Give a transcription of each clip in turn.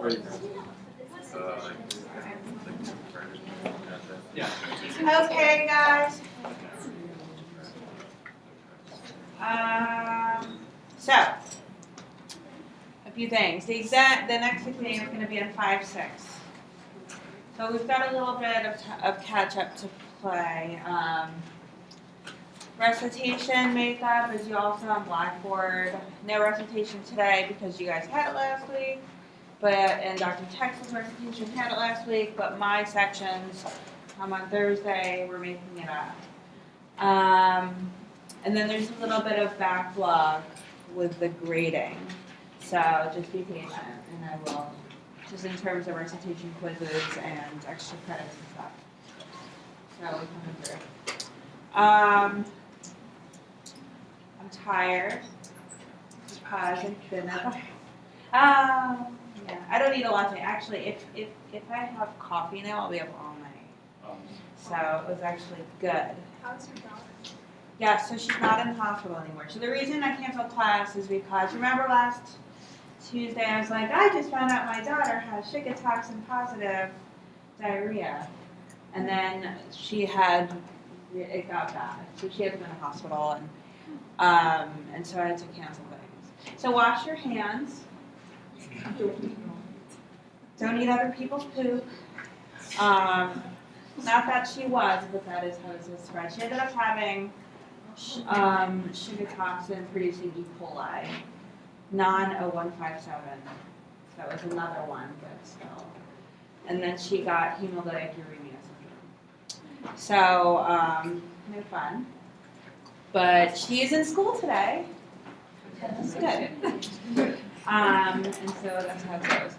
Okay, guys. So, a few things. The next exam is going to be in 5-6. So we've got a little bit of catch up to play. Recitation makeup is you also on Blackboard. No recitation today because you guys had it last week. And Dr. Texel's recitation had it last week, but my sections on Thursday we're making it up. And then there's a little bit of backlog with the grading. So just be patient and I will, just in terms of recitation quizzes and extra credits and stuff. So we're coming through. I'm tired because I've been up. Yeah, I don't need a latte. Actually, if I have coffee now, I'll be up all night. So it was actually good. How's your daughter? Yeah, so she's not in the hospital anymore. So the reason I canceled class is because, remember last Tuesday I was like, I just found out my daughter has Shigatoxin positive diarrhea. And then it got bad. So she had to go to the hospital and so I had to cancel things. So wash your hands. Don't eat other people's poop. Not that she was, but that is how it's spread. She ended up having Shigatoxin producing E. coli, non-0157. That was another one, but still. And then she got hemolytic uremia syndrome. So, no fun. But she is in school today. That's good. And so that's how it goes.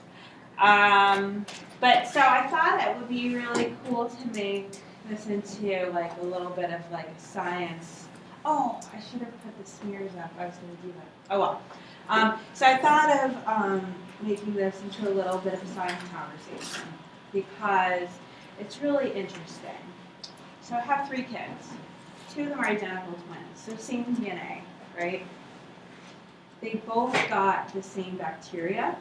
But so I thought it would be really cool to make this into like a little bit of like science. Oh, I should have put the smears up. I was going to do that. Oh well. So I thought of making this into a little bit of a science conversation because it's really interesting. So I have 3 kids. 2 of them are identical twins, so same DNA, right? They both got the same bacteria.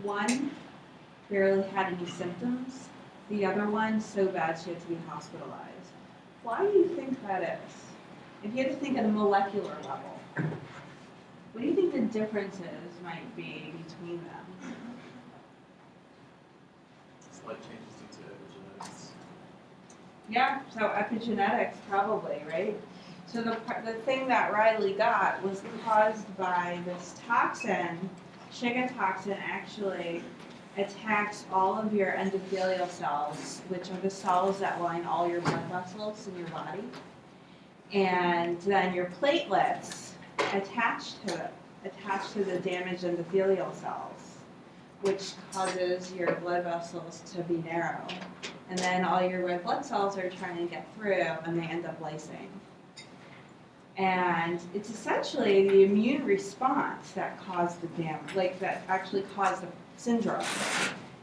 One barely had any symptoms. The other one so bad she had to be hospitalized. Why do you think that is? If you had to think at a molecular level, what do you think the differences might be between them? Slight changes due to epigenetics. Yeah, so epigenetics probably, right? So the thing that Riley got was caused by this toxin. Shigatoxin actually attacks all of your endothelial cells, which are the cells that line all your blood vessels in your body. And then your platelets attach to the damaged endothelial cells, which causes your blood vessels to be narrow. And then all your red blood cells are trying to get through and they end up lysing. And it's essentially the immune response that caused the damage, like that actually caused the syndrome.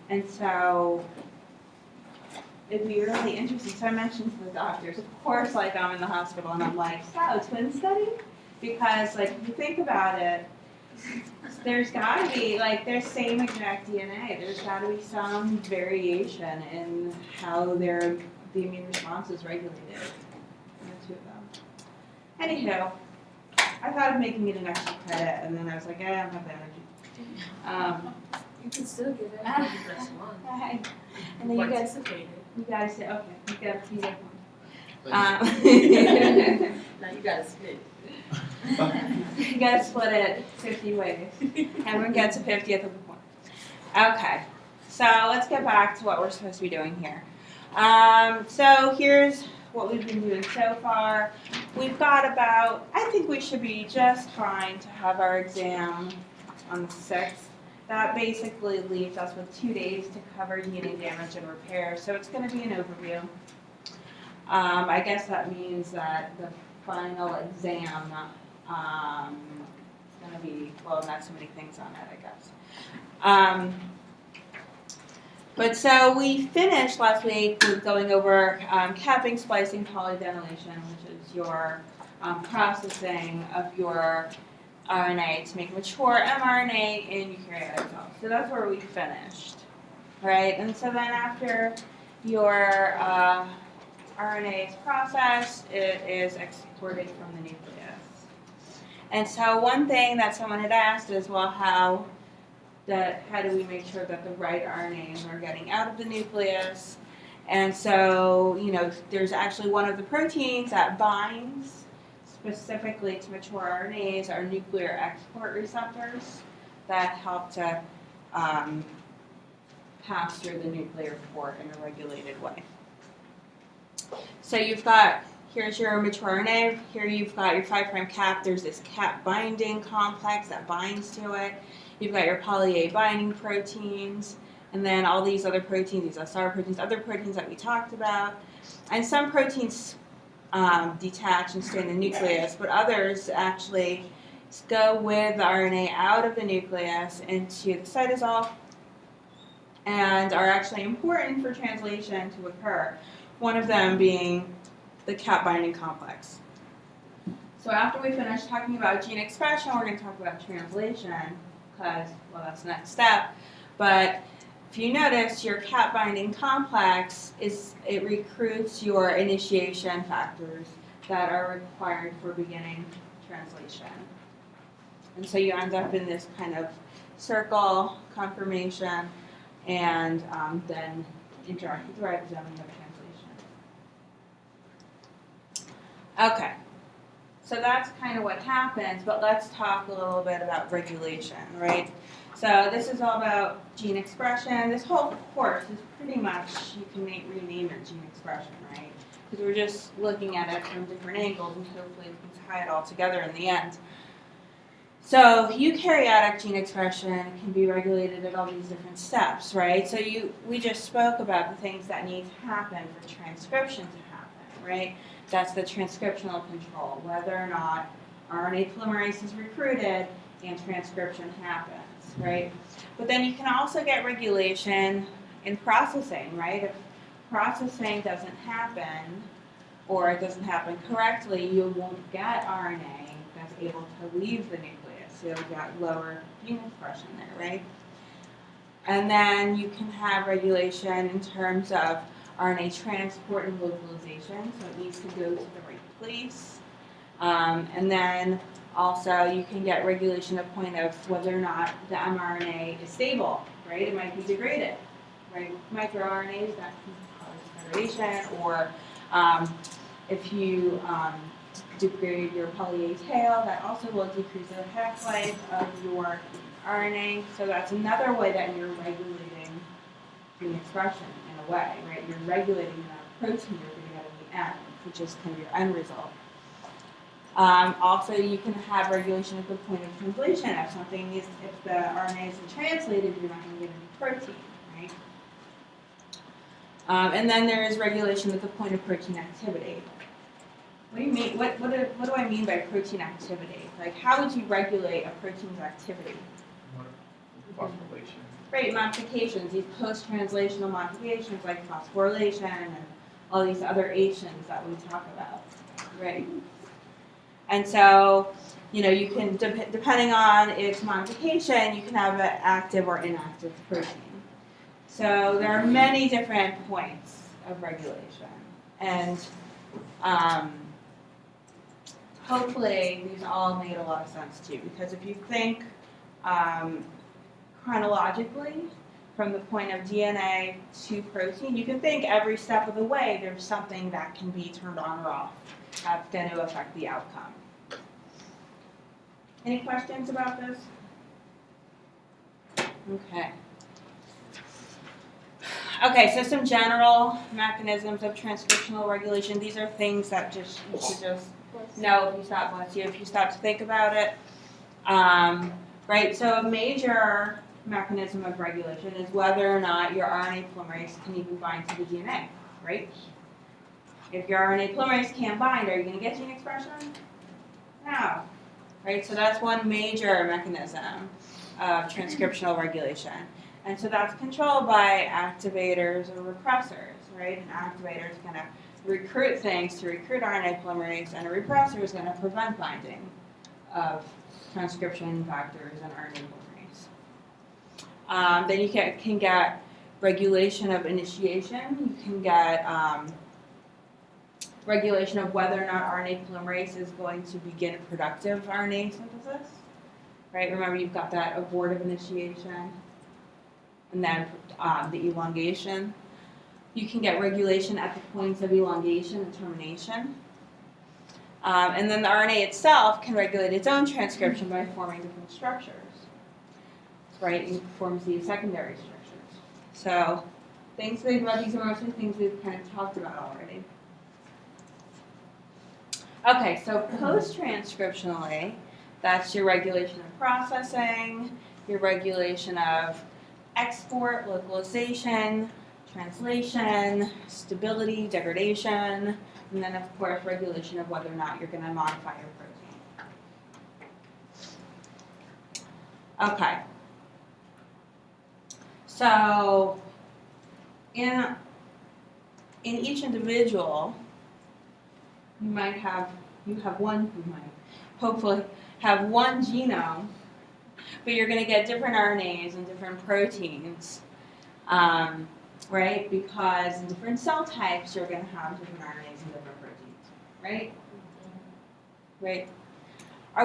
And so it'd be really interesting. So I mentioned to the doctors, of course, like I'm in the hospital and I'm like, so twin study? Because like if you think about it, there's gotta be, like there's same exact DNA. There's gotta be some variation in how the immune response is regulated in the 2 of them. Anywho, I thought of making it an extra credit, and then I was like, I don't have the energy. You can still get it. Press 1. Hi. And then you guys say, okay, you get one. Now you gotta split. You gotta split it 50 ways. Everyone gets a 50th of the point. Okay, so let's get back to what we're supposed to be doing here. So here's what we've been doing so far. We've got I think we should be just fine to have our exam on the 6th. That basically leaves us with 2 days to cover heating, damage, and repair. So it's going to be an overview. I guess that means that the final exam is going to be, well, not so many things on it, I guess. But so we finished last week with going over capping, splicing, polyvenylation, which is your processing of your RNA to make mature mRNA in eukaryotic cells. So that's where we finished, right? And so then after your RNA is processed, it is exported from the nucleus. And so one thing that someone had asked is, well, how do we make sure that the right RNAs are getting out of the nucleus? And so, there's actually one of the proteins that binds specifically to mature RNAs are nuclear export receptors that help to pass through the nuclear port in a regulated way. So here's your mature RNA, here you've got your 5' cap, there's this cap binding complex that binds to it. You've got your poly A binding proteins, and then all these other proteins, these SR proteins, other proteins that we talked about. And some proteins detach and stay in the nucleus, but others actually go with the RNA out of the nucleus into the cytosol and are actually important for translation to occur. One of them being the cap binding complex. So after we finish talking about gene expression, we're going to talk about translation because, well, that's the next step. But if you notice, your cap binding complex it recruits your initiation factors that are required for beginning translation. And so you end up in this kind of circle conformation and then interact with the ribosome and have translation. Okay, so that's kind of what happens, but let's talk a little bit about regulation, right? So this is all about gene expression. This whole course is pretty much, you can rename it gene expression, right? Because we're just looking at it from different angles and hopefully we can tie it all together in the end. So eukaryotic gene expression can be regulated at all these different steps, right? So we just spoke about the things that need to happen for transcription to happen, right? That's the transcriptional control, whether or not RNA polymerase is recruited and transcription happens, right? But then you can also get regulation in processing, right? If processing doesn't happen or it doesn't happen correctly, you won't get RNA that's able to leave the nucleus. You'll get lower gene expression there, right? And then you can have regulation in terms of RNA transport and localization, so it needs to go to the right place. And then also you can get regulation at the point of whether or not the mRNA is stable, right? It might be degraded, right? MicroRNAs, that can cause degradation, or if you degrade your poly A tail, that also will decrease the half-life of your RNA. So that's another way that you're regulating gene expression in a way, right? You're regulating the protein you're going to get in the end, which is kind of your end result. Also, you can have regulation at the point of translation. If the RNA isn't translated, you're not going to get any protein, right? And then there is regulation at the point of protein activity. What do you mean? What do I mean by protein activity? Like, how would you regulate a protein's activity? Phosphorylation. Right, modifications, these post-translational modifications like phosphorylation and all these other H's that we talk about, right? And so, you can, depending on its modification, you can have an active or inactive protein. So there are many different points of regulation. And hopefully these all made a lot of sense to you, because if you think chronologically from the point of DNA to protein, you can think every step of the way there's something that can be turned on or off that's going to affect the outcome. Any questions about this? Okay. Okay, so some general mechanisms of transcriptional regulation. These are things that you should just know if you stop to think about it. Right, so a major mechanism of regulation is whether or not your RNA polymerase can even bind to the DNA, right? If your RNA polymerase can't bind, are you going to get gene expression? No. Right, so that's one major mechanism of transcriptional regulation. And so that's controlled by activators or repressors, right? An activator is going to recruit things to recruit RNA polymerase, and a repressor is going to prevent binding of transcription factors and RNA polymerase. Then you can get regulation of initiation. You can get regulation of whether or not RNA polymerase is going to begin productive RNA synthesis. Right? Remember, you've got that abortive initiation and then the elongation. You can get regulation at the points of elongation and termination. And then the RNA itself can regulate its own transcription by forming different structures. Right? It forms these secondary structures. So things to think about, these are mostly things we've kind of talked about already. Okay, so post-transcriptionally, that's your regulation of processing, your regulation of export, localization, translation, stability, degradation, and then of course regulation of whether or not you're going to modify your protein. Okay. So in each individual, you hopefully have one genome, but you're going to get different RNAs and different proteins, right? Because in different cell types, you're going to have different RNAs and different proteins, right? Right?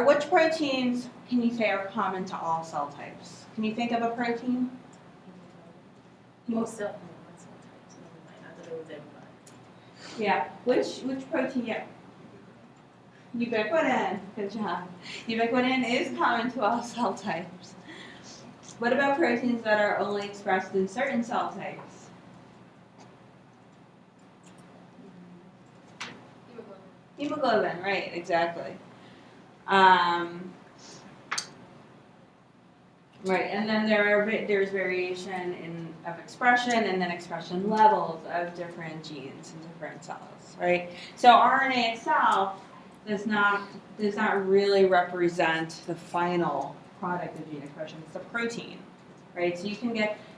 Which proteins can you say are common to all cell types? Can you think of a protein? Most of them are cell types. I thought it was everybody. Yeah. Which protein? Yeah. Ubiquitin. Good job. Ubiquitin is common to all cell types. What about proteins that are only expressed in certain cell types? Hemoglobin, right, exactly. Right, and then there's variation of expression and then expression levels of different genes in different cells, right? So RNA itself does not really represent the final product of gene expression. It's a protein, right?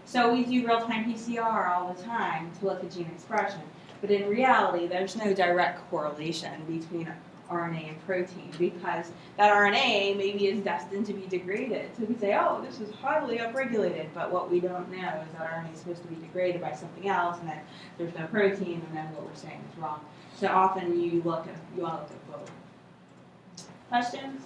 So we do real-time PCR all the time to look at gene expression, but in reality, there's no direct correlation between RNA and protein because that RNA maybe is destined to be degraded. So we say, oh, this is highly upregulated, but what we don't know is that RNA is supposed to be degraded by something else, and then there's no protein, and then what we're saying is wrong. So often you want to look at both. Questions?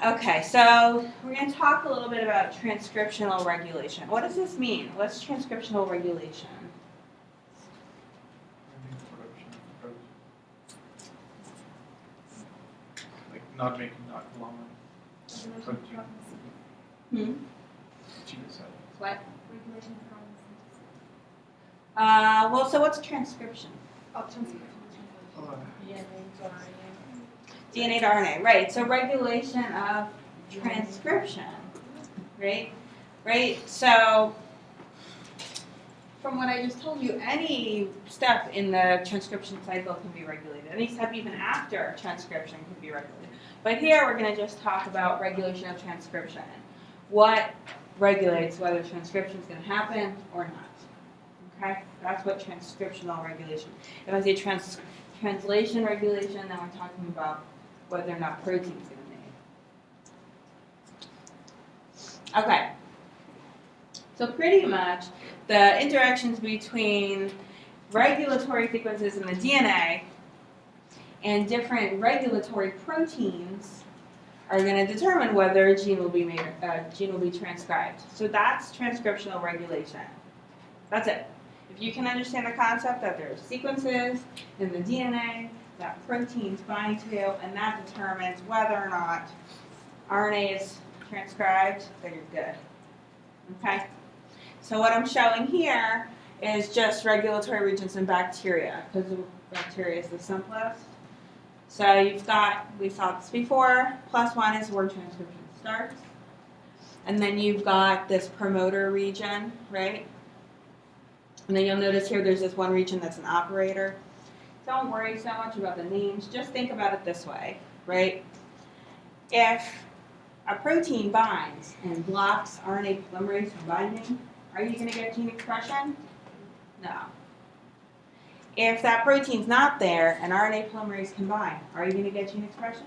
Okay, so we're going to talk a little bit about transcriptional regulation. What does this mean? What's transcriptional regulation? Like not making that llama protein. Genocide. What? Regulation of Well, so what's transcription? transcription. DNA to RNA, right. So regulation of transcription, right? Right, so from what I just told you, any step in the transcription cycle can be regulated. Any step even after transcription can be regulated. But here we're going to just talk about regulation of transcription. What regulates whether transcription is going to happen or not. Okay, that's what transcriptional regulation. If I say translation regulation, then we're talking about whether or not proteins get made. Okay, so pretty much the interactions between regulatory sequences in the DNA and different regulatory proteins are going to determine whether a gene will be transcribed. So that's transcriptional regulation. That's it. If you can understand the concept that there are sequences in the DNA that proteins bind to, and that determines whether or not RNA is transcribed, then you're good. Okay? So what I'm showing here is just regulatory regions in bacteria, because bacteria is the simplest. So we saw this before, +1 is where transcription starts. And then you've got this promoter region, right? And then you'll notice here there's this one region that's an operator. Don't worry so much about the names, just think about it this way, right? If a protein binds and blocks RNA polymerase from binding, are you going to get gene expression? No. if that protein's not there and RNA polymerase combine, are you going to get gene expression?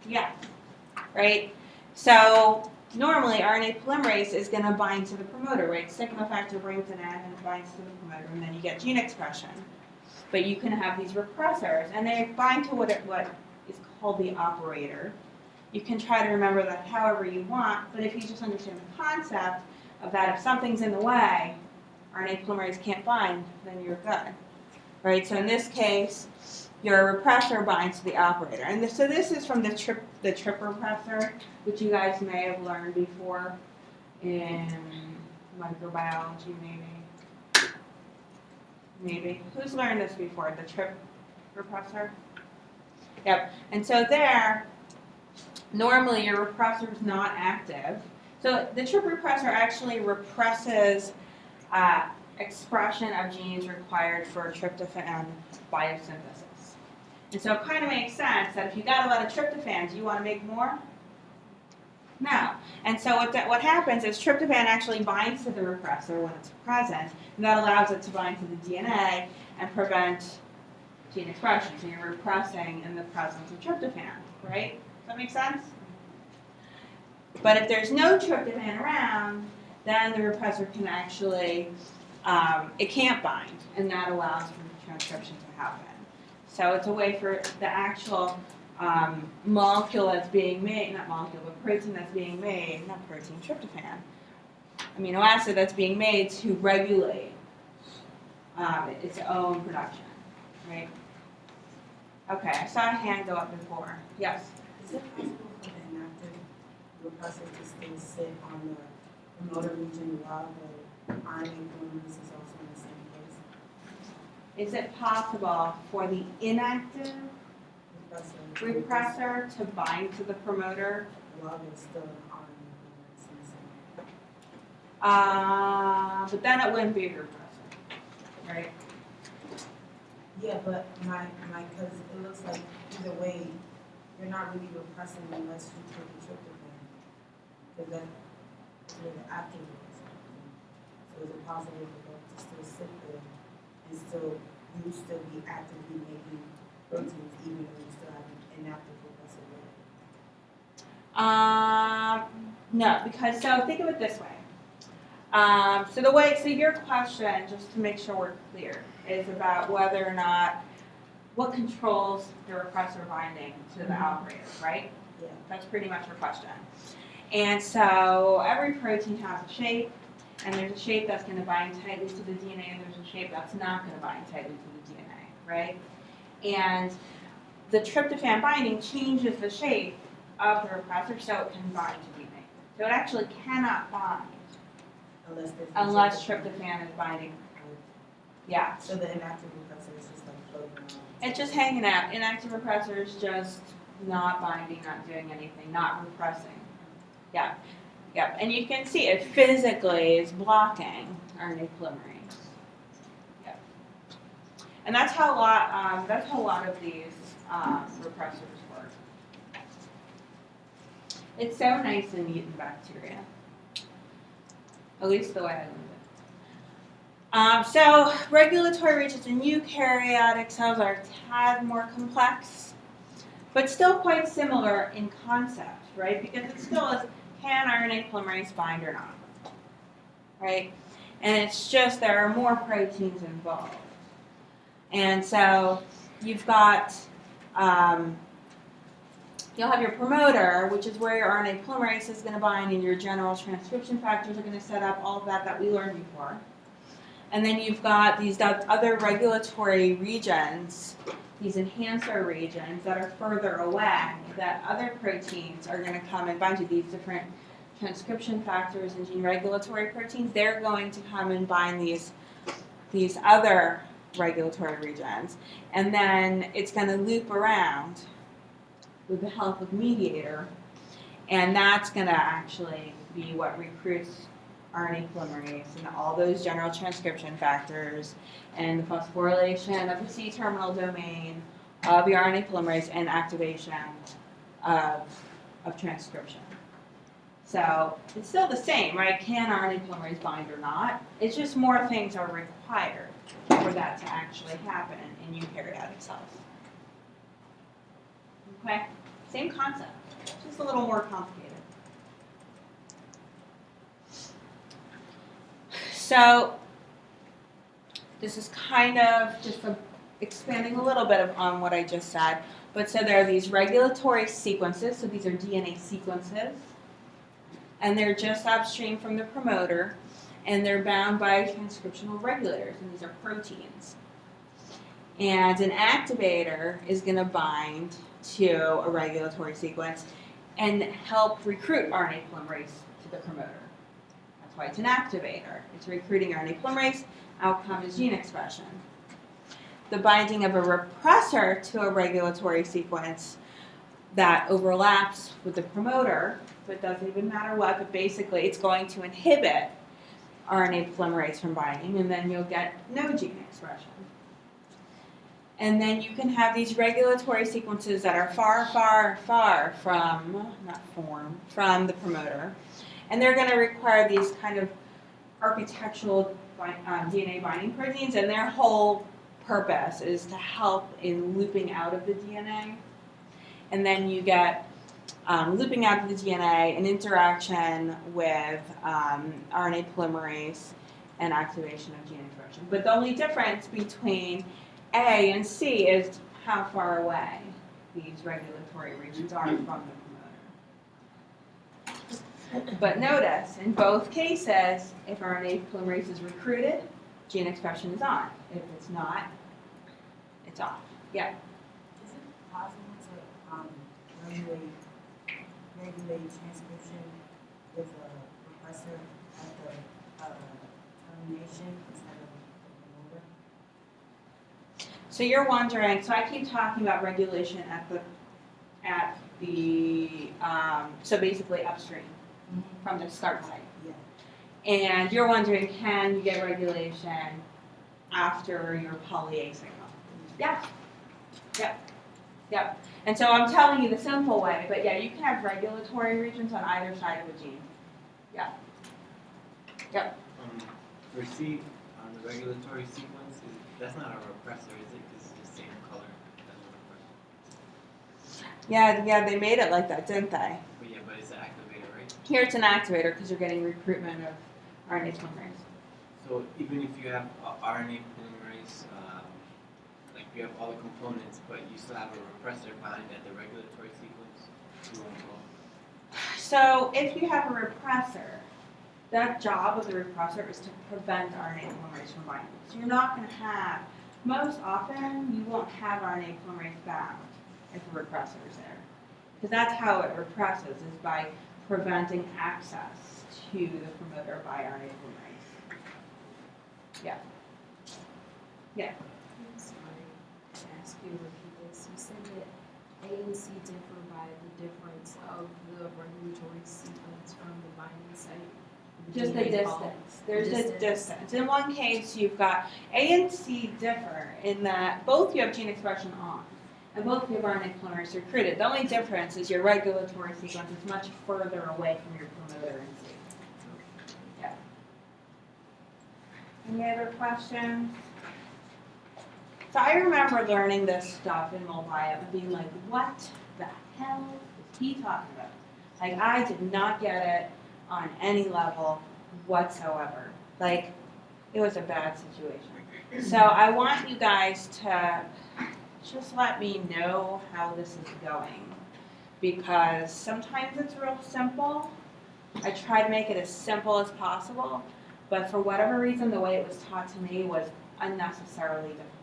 Yeah, right? So normally RNA polymerase is going to bind to the promoter, right? Sigma factor brings it in and it binds to the promoter, and then you get gene expression. But you can have these repressors, and they bind to what is called the operator. You can try to remember that however you want, but if you just understand the concept of that, if something's in the way, RNA polymerase can't bind, then you're good. Right? So in this case, your repressor binds to the operator. And so this is from the trip repressor, which you guys may have learned before in microbiology, maybe. Maybe. Who's learned this before? The trip repressor? Yep. And so there, normally your repressor is not active. So the trip repressor actually represses expression of genes required for tryptophan biosynthesis. And so it kind of makes sense that if you got a lot of tryptophan, do you want to make more? No. And so what happens is tryptophan actually binds to the repressor when it's present, and that allows it to bind to the DNA and prevent gene expression. So you're repressing in the presence of tryptophan, right? Does that make sense? But if there's no tryptophan around, then the repressor can actually, it can't bind, and that allows for transcription to happen. So it's a way for the actual molecule that's being made, not molecule, but protein that's being made, not protein, tryptophan, amino acid that's being made to regulate its own production, right? Okay, I saw a hand go up before. Yes? Is it possible for the inactive repressor to still sit on the promoter region while the RNA polymerase is also in the same place? Is it possible for the inactive repressor to bind to the promoter? While there's still an RNA polymerase in the same place? But then it wouldn't be a repressor, right? Yeah, but because it looks like either way, you're not really repressing unless you take the tryptophan. Because that's where the active is. So is it possible for both to still sit there and still be actively making proteins even though you still have an inactive repressor there? No, because so think of it this way. So your question, just to make sure we're clear, is about whether or not what controls the repressor binding to the operator, right? Yeah. That's pretty much your question. And so every protein has a shape, and there's a shape that's going to bind tightly to the DNA, and there's a shape that's not going to bind tightly to the DNA, right? And the tryptophan binding changes the shape of the repressor so it can bind to DNA. So it actually cannot bind unless tryptophan is binding. Yeah. So the inactive repressor is just like floating around. It's just hanging out. Inactive repressor is just not binding, not doing anything, not repressing. Yeah. Yep. And you can see it physically is blocking RNA polymerase. Yep. And that's how a lot of these repressors work. It's so nice and neat in bacteria. At least the way I learned it. So regulatory regions in eukaryotic cells are a tad more complex, but still quite similar in concept, right? Because it still is, can RNA polymerase bind or not, right? And it's just there are more proteins involved. And so you've got, you'll have your promoter, which is where your RNA polymerase is going to bind, and your general transcription factors are going to set up all of that we learned before. And then you've got these other regulatory regions, these enhancer regions that are further away, that other proteins are going to come and bind to. These different transcription factors and gene regulatory proteins. They're going to come and bind these other regulatory regions. And then it's going to loop around with the help of mediator, and that's going to actually be what recruits RNA polymerase and all those general transcription factors and the phosphorylation of the C-terminal domain of the RNA polymerase and activation of transcription. So it's still the same, right? Can RNA polymerase bind or not? It's just more things are required for that to actually happen in eukaryotic cells. Okay? Same concept, just a little more complicated. So this is kind of just expanding a little bit on what I just said. But so there are these regulatory sequences, so these are DNA sequences, and they're just upstream from the promoter, and they're bound by transcriptional regulators, and these are proteins. And an activator is going to bind to a regulatory sequence and help recruit RNA polymerase to the promoter. That's why it's an activator. It's recruiting RNA polymerase. Outcome is gene expression. The binding of a repressor to a regulatory sequence that overlaps with the promoter, so it doesn't even matter what, but basically it's going to inhibit RNA polymerase from binding, and then you'll get no gene expression. And then you can have these regulatory sequences that are far, far, far from the promoter, and they're going to require these kind of architectural DNA binding proteins, and their whole purpose is to help in looping out of the DNA. And then you get looping out of the DNA, an interaction with RNA polymerase and activation of gene expression. But the only difference between A and C is how far away these regulatory regions are from the promoter. But notice, in both cases, if RNA polymerase is recruited, gene expression is on. If it's not, it's off. Yeah. Is it possible to regulate transcription with a repressor at the termination instead of the promoter? So you're wondering, so I keep talking about regulation so basically upstream from the start site. Yeah. And you're wondering, can you get regulation after your poly-A signal? Yeah. Yep. Yep. And so I'm telling you the simple way, but yeah, you can have regulatory regions on either side of a gene. Yeah. Yep. For C, on the regulatory sequence, that's not a repressor, is it? Because it's the same color as a repressor. Yeah, they made it like that, didn't they? But yeah, but it's an activator, right? Here it's an activator because you're getting recruitment of RNA polymerase. So even if you have RNA polymerase, like you have all the components, but you still have a repressor bind at the regulatory sequence, you won't go. So if you have a repressor, that job of the repressor is to prevent RNA polymerase from binding. So you're not going to have, most often, you won't have RNA polymerase bound if a repressor is there. Because that's how it represses, is by preventing access to the promoter by RNA polymerase. Yeah. Yeah. I'm sorry to ask you to repeat this. You said that A and C differ by the difference of the regulatory sequence from the binding site. Just the distance. There's a distance. In one case, you've got A and C differ in that both you have gene expression on, and both you have RNA polymerase recruited. The only difference is your regulatory sequence is much further away from your promoter in C. Yeah. Any other questions? So I remember learning this stuff in Molbiot and being like, what the hell is he talking about? Like, I did not get it on any level whatsoever. Like, it was a bad situation. So I want you guys to just let me know how this is going, because sometimes it's real simple. I try to make it as simple as possible, but for whatever reason, the way it was taught to me was unnecessarily difficult.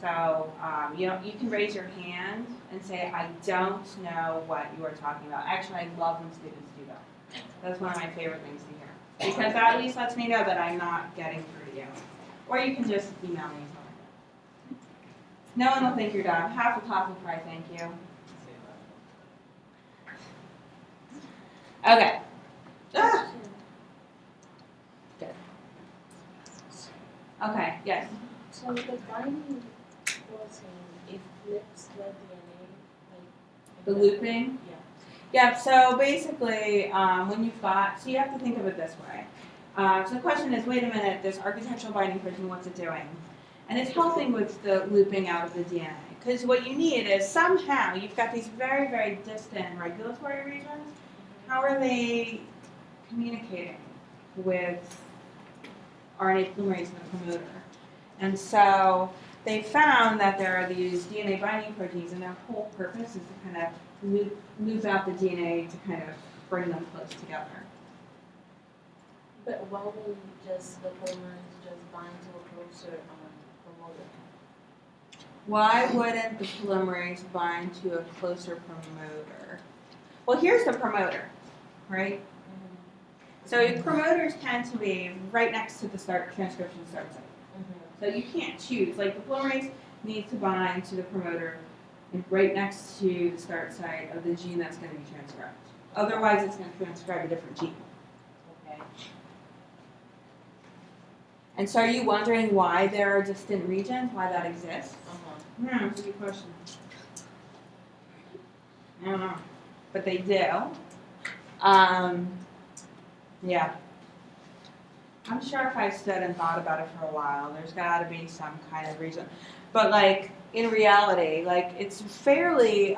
So, you can raise your hand and say, I don't know what you are talking about. Actually, I love when students do that. That's one of my favorite things to hear. Because that at least lets me know that I'm not getting through to you. Or you can just email me. No one will think you're dumb. Half the class will cry, thank you. Okay. Ah. Good. Okay, yes. So the binding protein, it flips the DNA, like The looping? yeah. Yeah, so basically, when you've got, so you have to think of it this way. So the question is, wait a minute, this architectural binding protein, what's it doing? And it's helping with the looping out of the DNA. Because what you need is somehow, you've got these very, very distant regulatory regions. How are they communicating with RNA polymerase and the promoter? And so they found that there are these DNA binding proteins, and their whole purpose is to kind of loop out the DNA to kind of bring them close together. But why wouldn't just the polymerase just bind to a closer promoter? Why wouldn't the polymerase bind to a closer promoter? Well, here's the promoter, right? So promoters tend to be right next to the transcription start site. So you can't choose. Like the polymerase needs to bind to the promoter and right next to the start site of the gene that's going to be transcribed. Otherwise, it's going to transcribe a different gene. Okay. And so are you wondering why there are distant regions, why that exists? That's a good question. I don't know. But they do. Yeah. I'm sure if I stood and thought about it for a while, there's got to be some kind of reason. But like in reality, like it's fairly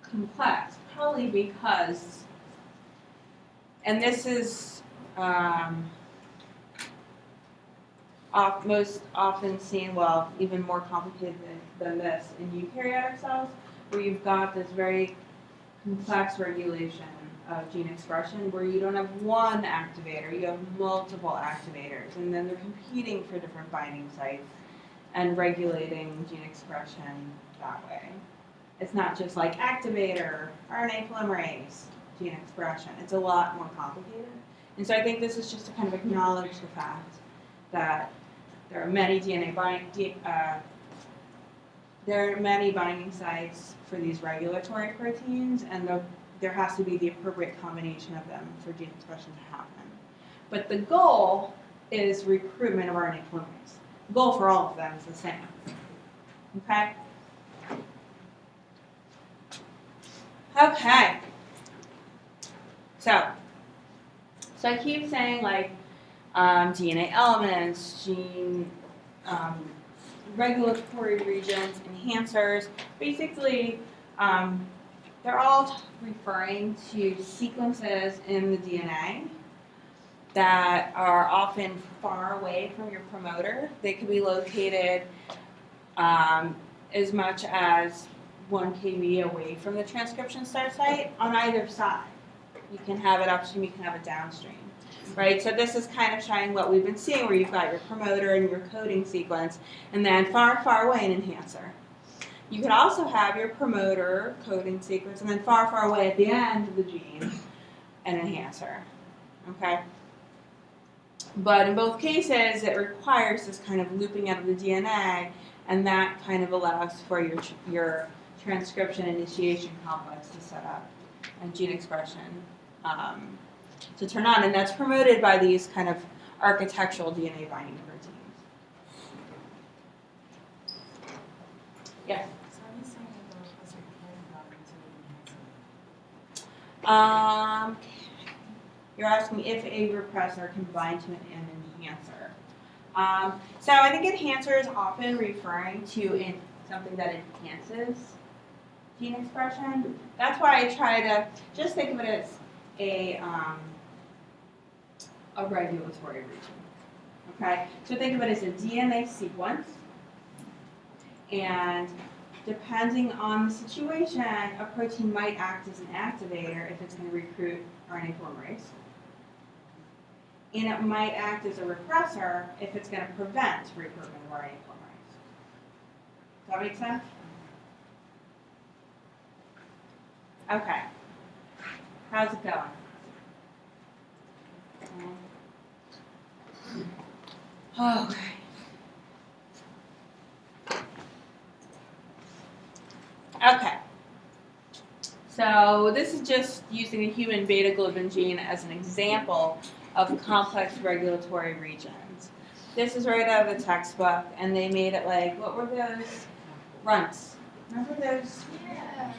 complex, probably because, and this is most often seen, well, even more complicated than this in eukaryotic cells, where you've got this very complex regulation of gene expression where you don't have one activator, you have multiple activators, and then they're competing for different binding sites and regulating gene expression that way. It's not just like activator, RNA polymerase, gene expression. It's a lot more complicated. And so I think this is just to kind of acknowledge the fact that there are many there are many binding sites for these regulatory proteins, and there has to be the appropriate combination of them for gene expression to happen. But the goal is recruitment of RNA polymerase. The goal for all of them is the same. Okay? Okay. So I keep saying like DNA elements, gene regulatory regions, enhancers. Basically, they're all referring to sequences in the DNA that are often far away from your promoter. They could be located as much as 1 kb away from the transcription start site on either side. You can have it upstream, you can have it downstream. Right, so this is kind of showing what we've been seeing, where you've got your promoter and your coding sequence, and then far, far away an enhancer. You could also have your promoter, coding sequence, and then far, far away at the end of the gene, an enhancer. Okay? But in both cases, it requires this kind of looping out of the DNA, and that kind of allows for your transcription initiation complex to set up and gene expression to turn on, and that's promoted by these kind of architectural DNA binding proteins. Yes? So are you saying that the repressor can bind to an enhancer? You're asking if a repressor can bind to an enhancer. So I think enhancer is often referring to something that enhances gene expression. That's why I try to just think of it as a regulatory region. Okay, so think of it as a DNA sequence, and depending on the situation, a protein might act as an activator if it's going to recruit RNA polymerase, and it might act as a repressor if it's going to prevent recruitment of RNA polymerase. Does that make sense? Okay. How's it going? Okay. Okay. So this is just using the human beta globin gene as an example of complex regulatory regions. This is right out of the textbook, and they made it like, what were those? Runts. Remember those? Yeah.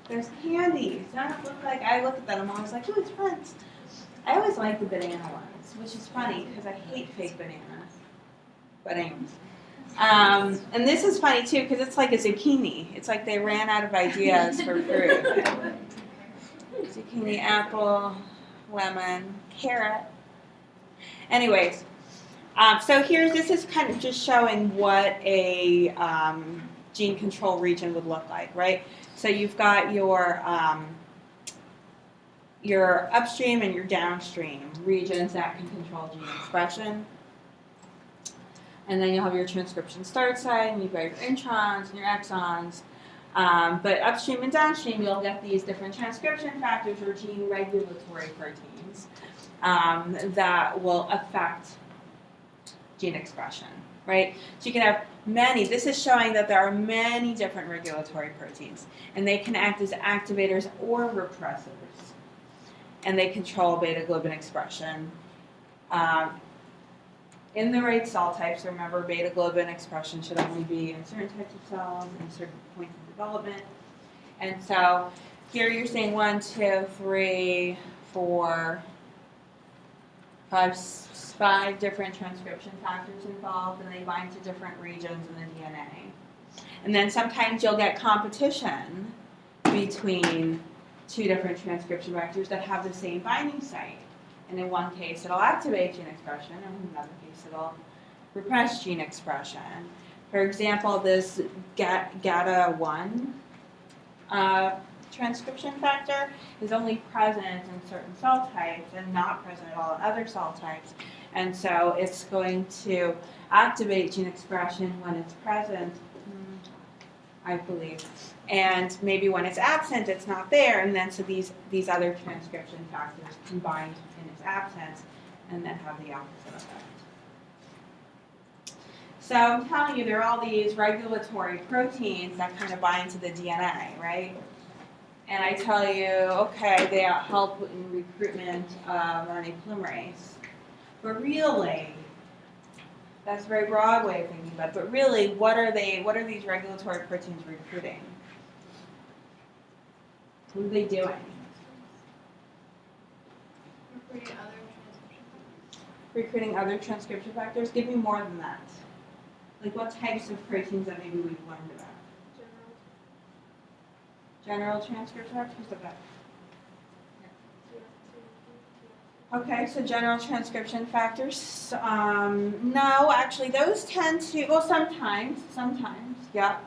There's candies. Don't look like, I look at them, I'm always like, ooh, it's Prince. I always like the banana ones, which is funny because I hate fake bananas. But anyways. And this is funny too because it's like a zucchini. It's like they ran out of ideas for fruit. Zucchini, apple, lemon, carrot. Anyways, so this is kind of just showing what a gene control region would look like, right? So you've got your upstream and your downstream regions that can control gene expression. And then you'll have your transcription start site, and you've got your introns and your exons. But upstream and downstream, you'll get these different transcription factors or gene regulatory proteins that will affect gene expression, right? So you can have many. This is showing that there are many different regulatory proteins, and they can act as activators or repressors, and they control beta globin expression. In the right cell types, remember beta globin expression should only be in certain types of cells and certain points of development. And so here you're seeing 1, 2, 3, 4, 5 different transcription factors involved, and they bind to different regions in the DNA. And then sometimes you'll get competition between 2 different transcription factors that have the same binding site. And in one case, it'll activate gene expression, and in another case, it'll repress gene expression. For example, this GATA1 transcription factor is only present in certain cell types and not present at all in other cell types. And so it's going to activate gene expression when it's present, I believe. And maybe when it's absent, it's not there. And then so these other transcription factors combine in its absence and then have the opposite effect. So I'm telling you, there are all these regulatory proteins that kind of bind to the DNA, right? And I tell you, okay, they help in recruitment of RNA polymerase. But really, that's a very broad way of thinking about it. But really, what are these regulatory proteins recruiting? What are they doing? Recruiting other transcription factors? Give me more than that. Like what types of proteins that maybe we've learned about? General transcription factors? What's that? Okay, so general transcription factors. No, actually, those tend to. Well, sometimes, yeah.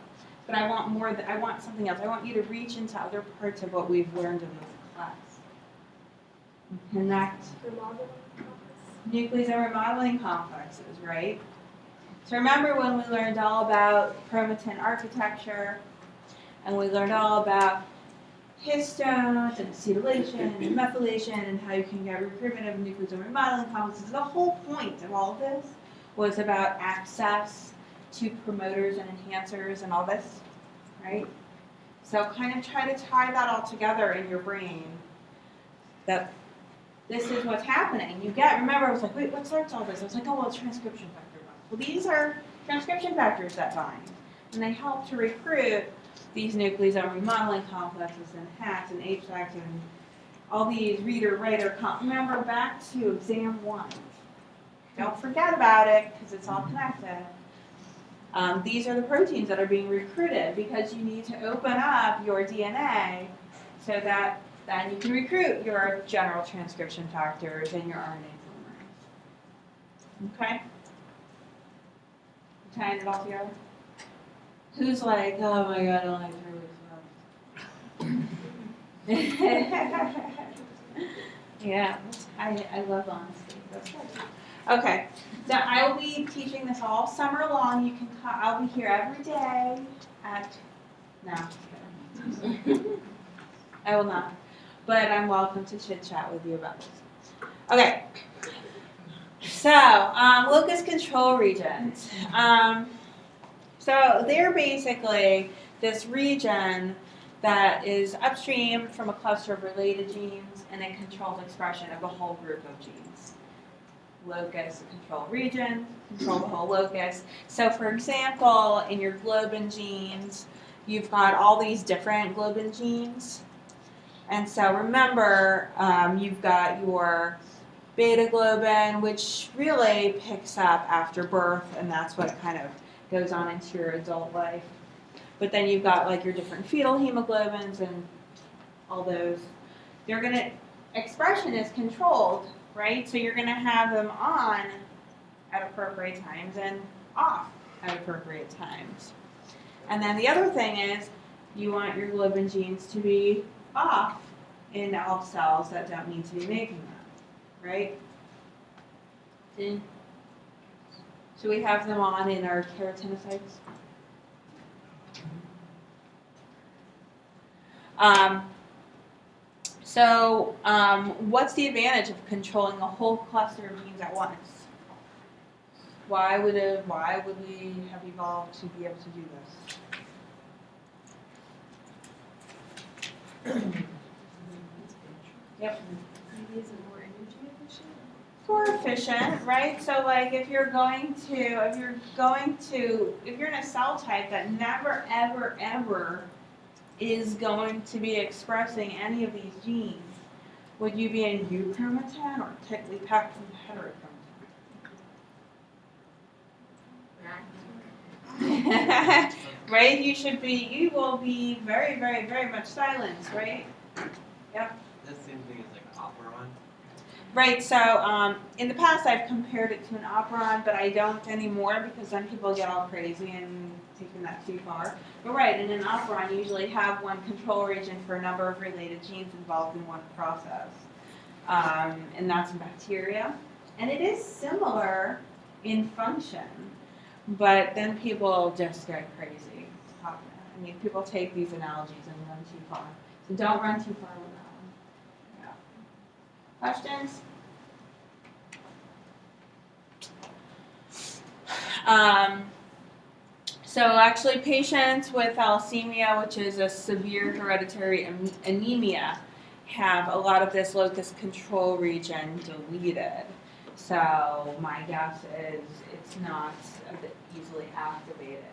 But I want more. I want something else. I want you to reach into other parts of what we've learned in this class. Connect. Nucleus and remodeling complexes, right? So remember when we learned all about chromatin architecture, and we learned all about histones and acetylation and methylation and how you can get recruitment of nucleus and remodeling complexes. The whole point of all of this was about access to promoters and enhancers and all this, right? So kind of try to tie that all together in your brain, that this is what's happening. Remember, I was like, wait, what starts all this? I was like, oh, well, it's transcription factor bonds. Well, these are transcription factors that bind, and they help to recruit these nucleosome remodeling complexes and HATs and HSACs and all these reader-writer. Remember, back to exam 1. Don't forget about it because it's all connected. These are the proteins that are being recruited because you need to open up your DNA so that then you can recruit your general transcription factors and your RNA polymerase. Okay? Tying it all together? Who's like, oh my god, I only have 3 weeks left? Yeah, I love honesty. That's good. Okay, so I will be teaching this all summer long. You can I'll be here every day at. No, just kidding. I will not, but I'm welcome to chit chat with you about this. Okay. So locus control regions. So they're basically this region that is upstream from a cluster of related genes, and it controls expression of a whole group of genes. Locus, control region, control the whole locus. So for example, in your globin genes, you've got all these different globin genes. And so remember, you've got your beta globin, which really picks up after birth, and that's what kind of goes on into your adult life. But then you've got like your different fetal hemoglobins and all those. Expression is controlled, right? So you're gonna have them on at appropriate times and off at appropriate times. And then the other thing is you want your globin genes to be off in all cells that don't need to be making them, right? So we have them on in our keratinocytes. What's the advantage of controlling a whole cluster of genes at once? Why would we have evolved to be able to do this? Yep. Maybe is it more energy efficient? More efficient, right? So like if you're in a cell type that never ever ever is going to be expressing any of these genes, would you be in euchromatin or tightly packed in heterochromatin? Right? You will be very, very, very much silenced, right? Yep. That's the same thing as like operon. Right, so in the past I've compared it to an operon, but I don't anymore because then people get all crazy and taking that too far. But right, in an operon you usually have one control region for a number of related genes involved in one process. And that's in bacteria. And it is similar in function, but then people just get crazy. I mean, people take these analogies and run too far. So don't run too far with that one. Yeah. Questions? So actually patients with thalassemia, which is a severe hereditary anemia, have a lot of this locus control region deleted. So my guess is it's not easily activated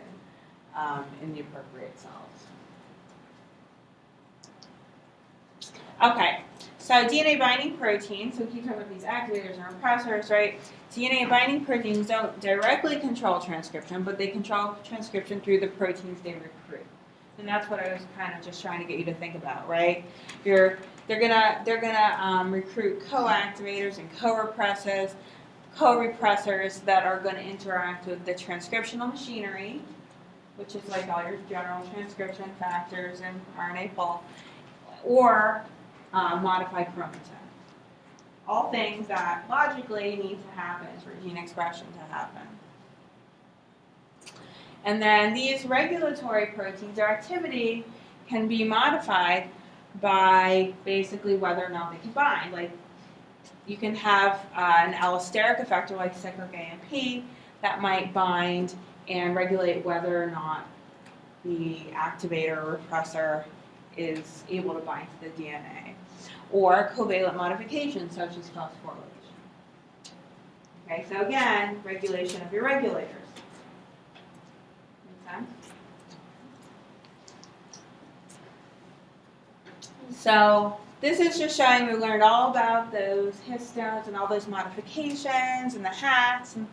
in the appropriate cells. Okay, so DNA binding proteins, so we keep talking about these activators and repressors, right? DNA binding proteins don't directly control transcription, but they control transcription through the proteins they recruit. And that's what I was kind of just trying to get you to think about, right? They're gonna recruit co-activators and co-repressors that are going to interact with the transcriptional machinery, which is like all your general transcription factors and RNA pol, or modify chromatin. All things that logically need to happen for gene expression to happen. And then these regulatory proteins, their activity can be modified by basically whether or not they can bind. Like you can have an allosteric effector like cyclic AMP that might bind and regulate whether or not the activator or repressor is able to bind to the DNA. Or covalent modifications such as phosphorylation. Okay, so again, regulation of your regulators. Make sense? So this is just showing we learned all about those histones and all those modifications and the hats, and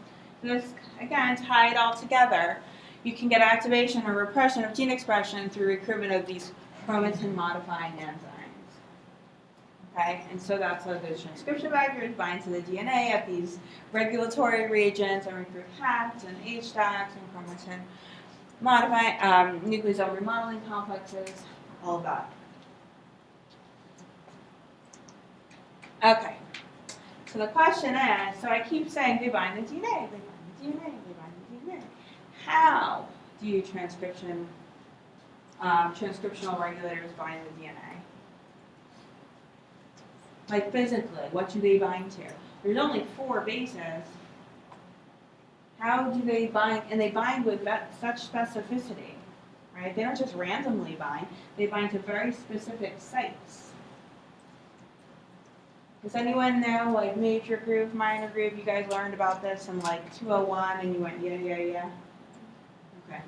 this again tie it all together. You can get activation or repression of gene expression through recruitment of these chromatin modifying enzymes. Okay, and so that's how those transcription factors bind to the DNA at these regulatory regions and recruit HATs and HDACs and chromatin modifying nucleosome remodeling complexes, all of that. Okay, so the question is, so I keep saying they bind the DNA, they bind the DNA, they bind the DNA. How do you transcriptional regulators bind the DNA? Like physically, what do they bind to? There's only 4 bases. How do they bind? And they bind with such specificity, right? They don't just randomly bind. They bind to very specific sites. Does anyone know, like, major groove, minor groove? You guys learned about this in, like, 201, and you went, yeah. Okay,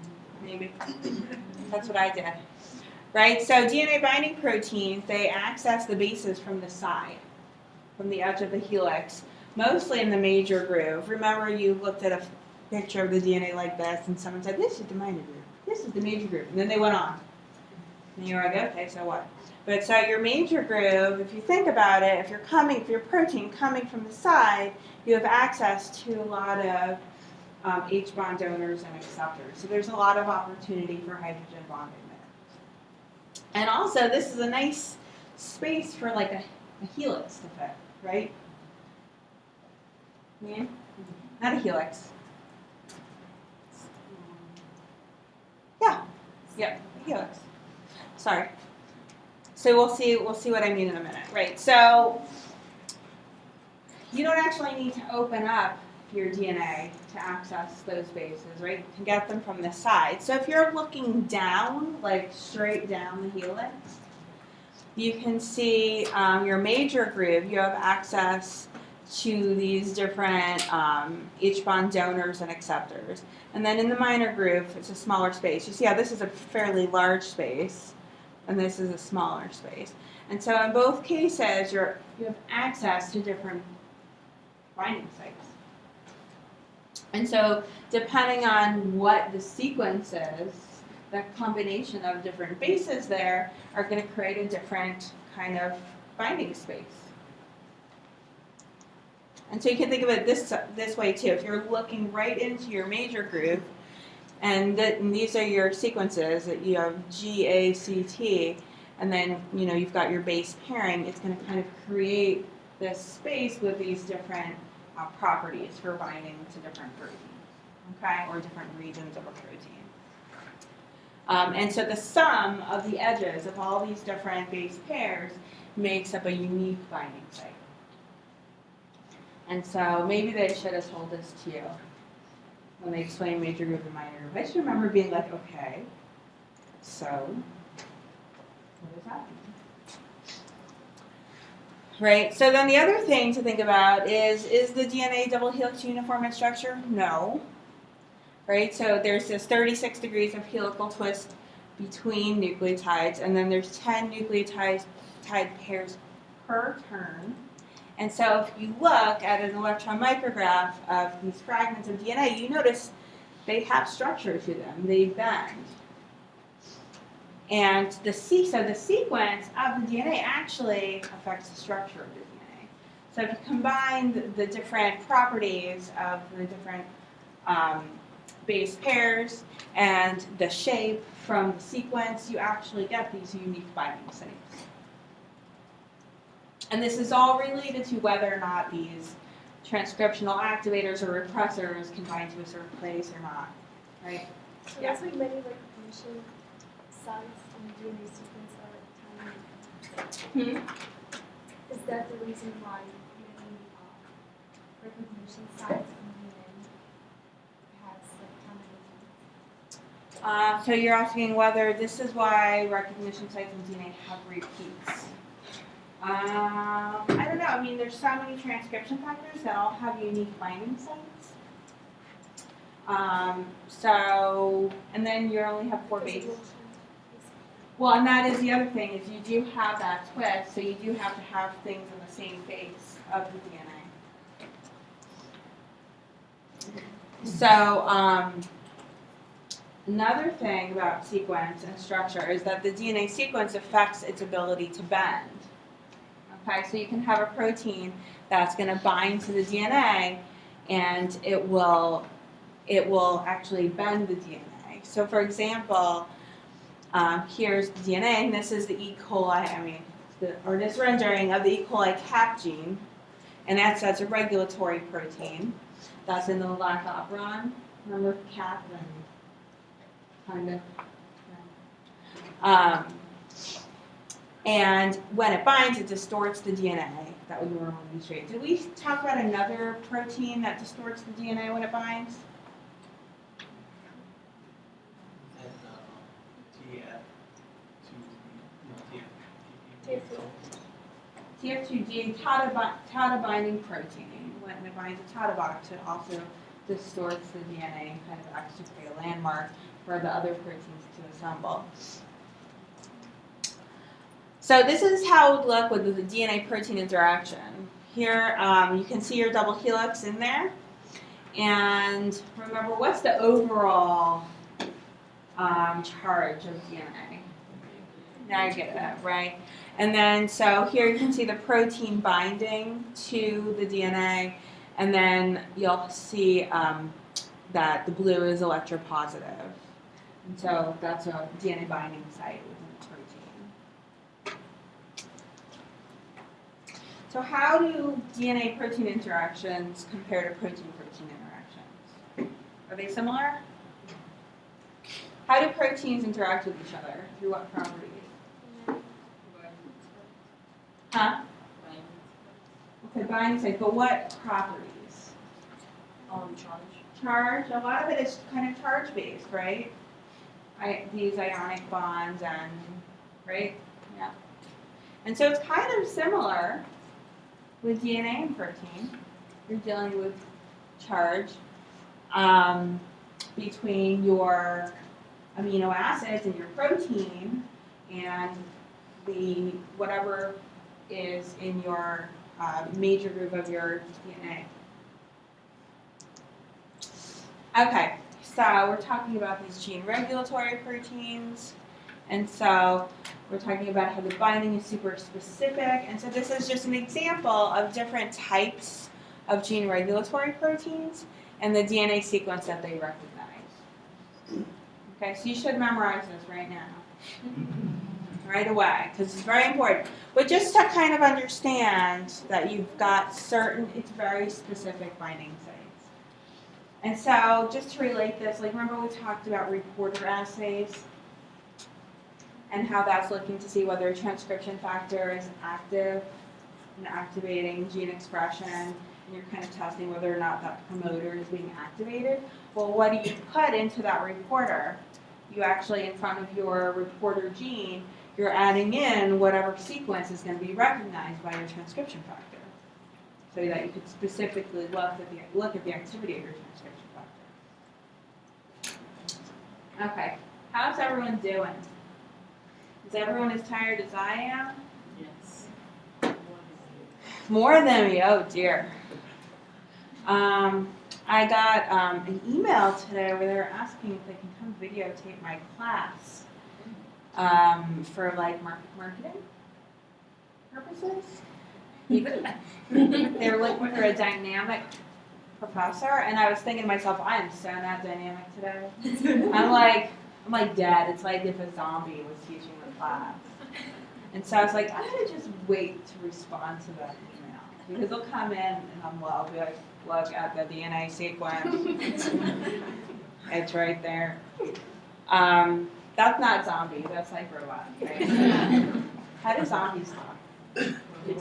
maybe. That's what I did. Right? So DNA binding proteins, they access the bases from the side, from the edge of the helix, mostly in the major groove. Remember, you looked at a picture of the DNA like this, and someone said, this is the minor groove. This is the major groove. And then they went on. And you're like, okay, so what? But so your major groove, if you think about it, if your protein coming from the side, you have access to a lot of H bond donors and acceptors. So there's a lot of opportunity for hydrogen bonding there. And also, this is a nice space for like a helix to fit, right? Yeah? Not a helix. Yeah. Yep. A helix. Sorry. So we'll see what I mean in a minute, right? So you don't actually need to open up your DNA to access those bases, right? You can get them from the side. So if you're looking down, like straight down the helix, you can see your major groove. You have access to these different H bond donors and acceptors. And then in the minor groove, it's a smaller space. You see how this is a fairly large space, and this is a smaller space. And so in both cases, you have access to different binding sites. And so depending on what the sequence is, the combination of different bases there are going to create a different kind of binding space. And so you can think of it this way too. If you're looking right into your major groove, and these are your sequences, that you have G, A, C, T, and then you've got your base pairing, it's going to kind of create this space with these different properties for binding to different proteins, okay, or different regions of a protein. And so the sum of the edges of all these different base pairs makes up a unique binding site. And so maybe they should have told this to you when they explained major groove and minor groove. I just remember being like, okay, so what does that mean? Right, so then the other thing to think about is the DNA double helix uniform in structure? No. Right, so there's this 36 degrees of helical twist between nucleotides, and then there's 10 nucleotide pairs per turn. And so if you look at an electron micrograph of these fragments of DNA, you notice they have structure to them. They bend. And the sequence of the DNA actually affects the structure of the DNA. So if you combine the different properties of the different base pairs and the shape from the sequence, you actually get these unique binding sites. And this is all related to whether or not these transcriptional activators or repressors can bind to a certain place or not, right? So that's like many recognition sites in the DNA sequence are tiny. Is that the reason why many recognition sites in DNA has like tiny? So you're asking whether this is why recognition sites in DNA have repeats. I don't know. I mean, there's so many transcription factors that all have unique binding sites. And then you only have 4 bases. Well, and that is the other thing, is you do have that twist, so you do have to have things in the same base of the DNA. So, another thing about sequence and structure is that the DNA sequence affects its ability to bend. Okay, so you can have a protein that's going to bind to the DNA, and it will actually bend the DNA. So, for example, here's the DNA, and this is the E. coli. This rendering of the E. coli cap gene, and that's a regulatory protein. That's in the lac operon. Remember cap and kind of. And when it binds, it distorts the DNA that would normally be straight. Did we talk about another protein that distorts the DNA when it binds? TF2G, TATA binding protein. When it binds a TATA box, it also distorts the DNA and kind of acts to create a landmark for the other proteins to assemble. So this is how it would look with the DNA-protein interaction. Here you can see your double helix in there. And remember, what's the overall charge of DNA? Now you get that, right? And then, so here you can see the protein binding to the DNA, and then you'll see that the blue is electropositive. And so that's a DNA binding site within the protein. So how do DNA-protein interactions compare to protein-protein interactions? Are they similar? How do proteins interact with each other? Through what properties? Huh? Okay, binding site, but what properties? Charge. Charge, a lot of it is kind of charge-based, right? These ionic bonds and, right? Yeah. And so it's kind of similar with DNA and protein. You're dealing with charge between your amino acids and your protein and the whatever is in your major group of your DNA. Okay, so we're talking about these gene regulatory proteins, and so we're talking about how the binding is super specific, and so this is just an example of different types of gene regulatory proteins and the DNA sequence that they recognize. Okay, so you should memorize this right now. Right away, because it's very important. But just to kind of understand that you've got certain, it's very specific binding sites. And so just to relate this, like remember we talked about reporter assays and how that's looking to see whether a transcription factor is active and activating gene expression, and you're kind of testing whether or not that promoter is being activated. Well, what do you put into that reporter? You actually, in front of your reporter gene, you're adding in whatever sequence is going to be recognized by your transcription factor, so that you could specifically look at the activity of your transcription factor. Okay, how's everyone doing? Is everyone as tired as I am? Yes. More than me, oh dear. I got an email today where they were asking if they can come videotape my class for like marketing purposes. They were looking for a dynamic professor, and I was thinking to myself, I am so not dynamic today. I'm like Dad. It's like if a zombie was teaching the class. And so I was like, I'm gonna just wait to respond to that email because they'll come in and I'll be like, look at the DNA sequence. It's right there. That's not zombie. That's like robot. Right? How do zombies talk? You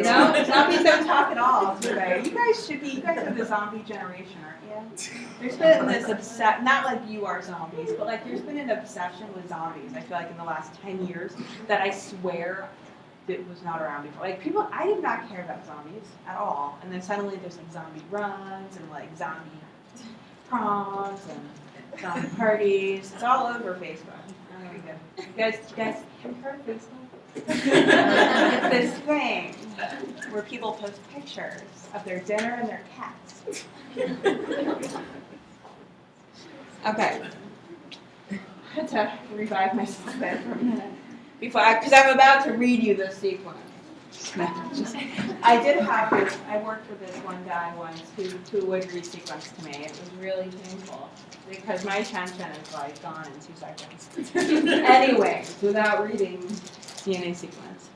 know, zombies don't talk at all, do they? You guys are the zombie generation, aren't you? There's been this not like you are zombies, but like there's been an obsession with zombies, I feel like in the last 10 years, that I swear it was not around before. Like people, I did not care about zombies at all. And then suddenly there's like zombie runs and like zombie proms and zombie parties. It's all over Facebook. Oh, there we go. You guys have you heard of Facebook? It's this thing where people post pictures of their dinner and their cats. Okay. I had to revive myself there for a minute because I'm about to read you the sequence. I did have this. I worked with this one guy once who would read sequence to me. It was really painful because my attention is like gone in 2 seconds. Anyways, without reading DNA sequence.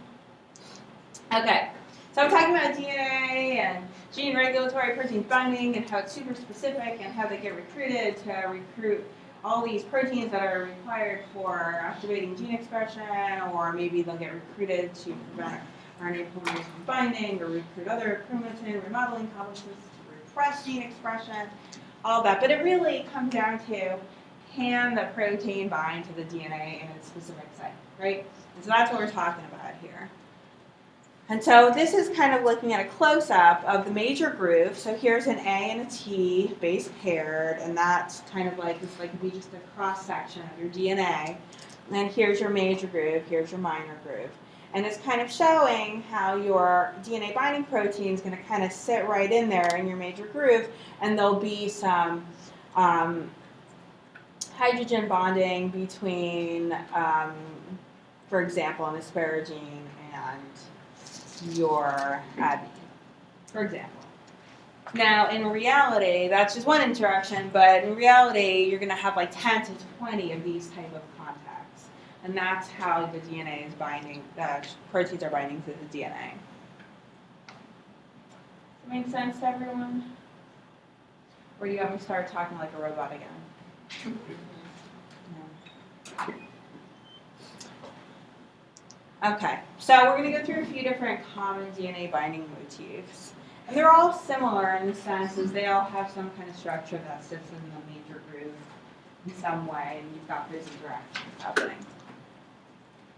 Okay, so I'm talking about DNA and gene regulatory protein binding and how it's super specific and how they get recruited to recruit all these proteins that are required for activating gene expression, or maybe they'll get recruited to prevent RNA polymerase from binding or recruit other chromatin remodeling complexes to repress gene expression, all that. But it really comes down to, can the protein bind to the DNA in its specific site, right? And so that's what we're talking about here. And so this is kind of looking at a close-up of the major groove. So here's an A and a T base paired, and that's kind of like, it's like be just a cross-section of your DNA. And here's your major groove, here's your minor groove. And it's kind of showing how your DNA binding protein is going to kind of sit right in there in your major groove, and there'll be some hydrogen bonding between, for example, an asparagine and your adenine, for example. Now, in reality, that's just one interaction, but in reality, you're going to have like 10 to 20 of these type of contacts. And that's how the DNA is binding, proteins are binding to the DNA. Does that make sense to everyone? Or do you want me to start talking like a robot again? No. Okay, so we're going to go through a few different common DNA binding motifs. And they're all similar in the sense as they all have some kind of structure that sits in the major groove in some way, and you've got those interactions happening.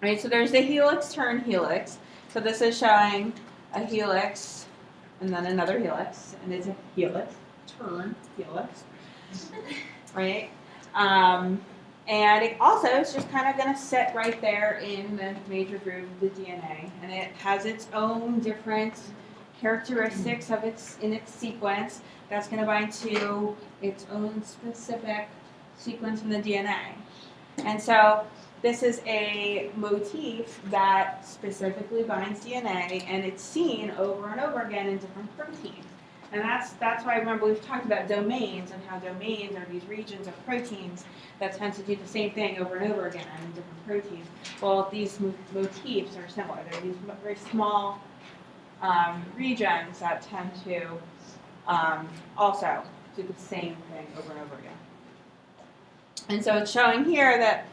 All right, so there's the helix turn helix. So this is showing a helix and then another helix, and it's a helix turn helix, right? And it also is just kind of going to sit right there in the major groove of the DNA, and it has its own different characteristics of in its sequence that's going to bind to its own specific sequence in the DNA. And so this is a motif that specifically binds DNA, and it's seen over and over again in different proteins. And that's why, remember, we've talked about domains and how domains are these regions of proteins that tend to do the same thing over and over again in different proteins. Well, these motifs are similar. They're these very small regions that tend to also do the same thing over and over again. And so it's showing here that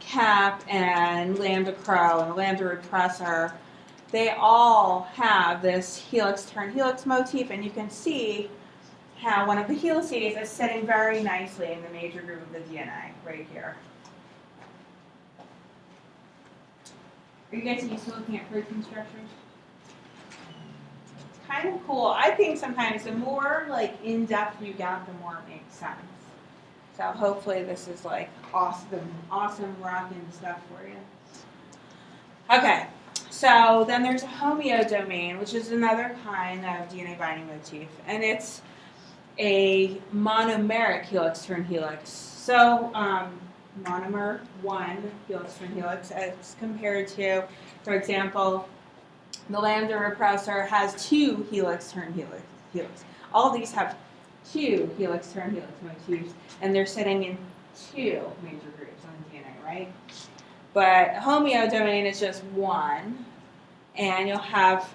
CAP and lambda CRO and the lambda repressor, they all have this helix turn helix motif, and you can see how one of the helices is sitting very nicely in the major groove of the DNA right here. Are you guys used to looking at protein structures? It's kind of cool. I think sometimes the more like in-depth you get, the more it makes sense. So hopefully this is like awesome rocking stuff for you. Okay. So then there's a homeodomain, which is another kind of DNA binding motif, and it's a monomeric helix turn helix. So monomer 1 helix turn helix as compared to, for example, the lambda repressor has 2 helix turn helix. All of these have 2 helix turn helix motifs, and they're sitting in 2 major groups on the DNA, right? But homeodomain is just 1, and you'll have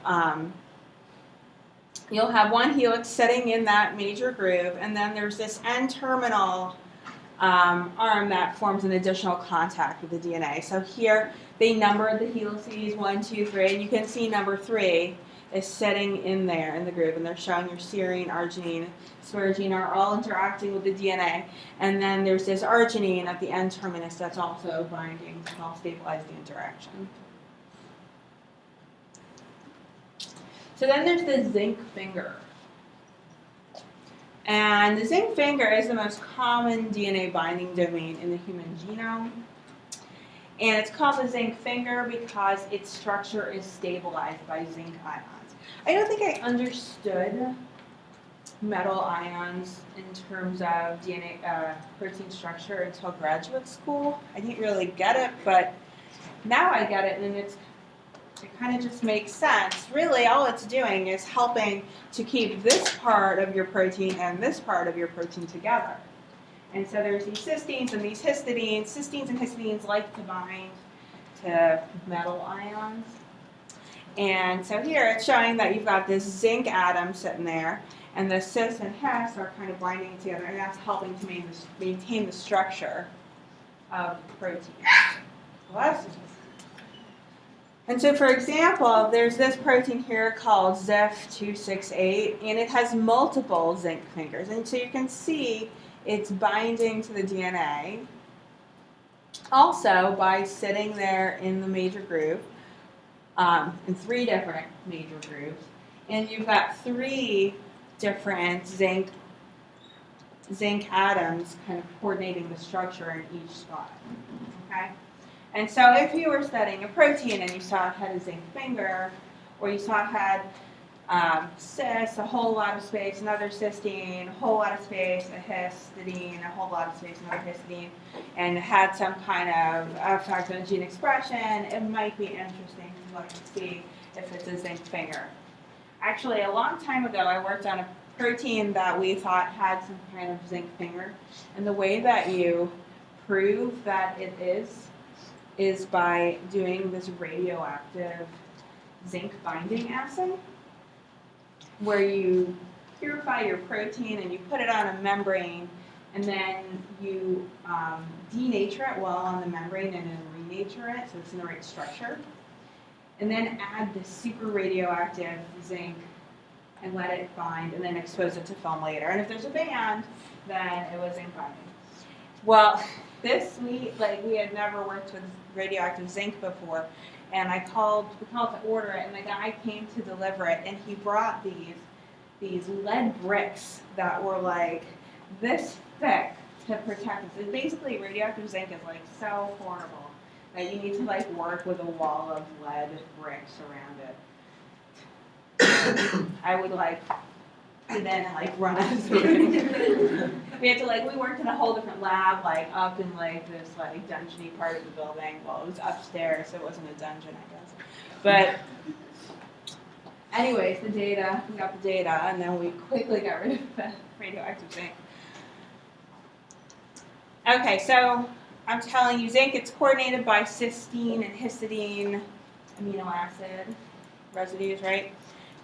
1 helix sitting in that major groove, and then there's this N-terminal arm that forms an additional contact with the DNA. So here they numbered the helices 1, 2, 3, and you can see number 3 is sitting in there in the groove, and they're showing your serine, arginine, asparagine are all interacting with the DNA, and then there's this arginine at the N-terminus that's also binding to help stabilize the interaction. So then there's the zinc finger. And the zinc finger is the most common DNA binding domain in the human genome. And it's called the zinc finger because its structure is stabilized by zinc ions. I don't think I understood metal ions in terms of DNA protein structure until graduate school. I didn't really get it, but now I get it, and it kind of just makes sense. Really, all it's doing is helping to keep this part of your protein and this part of your protein together. And so there's these cysteines and these histidines. Cysteines and histidines like to bind to metal ions. And so here it's showing that you've got this zinc atom sitting there, and the cis and his are kind of binding together, and that's helping to maintain the structure of the protein. And so, for example, there's this protein here called ZIF268, and it has multiple zinc fingers. And so you can see it's binding to the DNA also by sitting there in the major groove. in 3 different major groups, and you've got 3 different zinc atoms kind of coordinating the structure in each spot. Okay? And so if you were studying a protein and you saw it had a zinc finger, or you saw it had cis, a whole lot of space, another cysteine, a whole lot of space, a histidine, a whole lot of space, another histidine, and had some kind of effect on gene expression, it might be interesting to look and see if it's a zinc finger. Actually, a long time ago, I worked on a protein that we thought had some kind of zinc finger, and the way that you prove that it is by doing this radioactive zinc binding assay, where you purify your protein and you put it on a membrane, and then you denature it while on the membrane and then renature it so it's in the right structure, and then add this super radioactive zinc and let it bind, and then expose it to film later. And if there's a band, then it was zinc binding. Well, we had never worked with radioactive zinc before, and we called to order it, and the guy came to deliver it, and he brought these lead bricks that were like this thick to protect us. And basically, radioactive zinc is like so horrible that you need to like work with a wall of lead bricks around it. I would like to then like run out of the room. We worked in a whole different lab, like up in like this like dungeony part of the building. Well, it was upstairs, so it wasn't a dungeon, I guess. But anyways, we got the data, and then we quickly got rid of the radioactive zinc. Okay, so I'm telling you, zinc, it's coordinated by cysteine and histidine amino acid residues, right?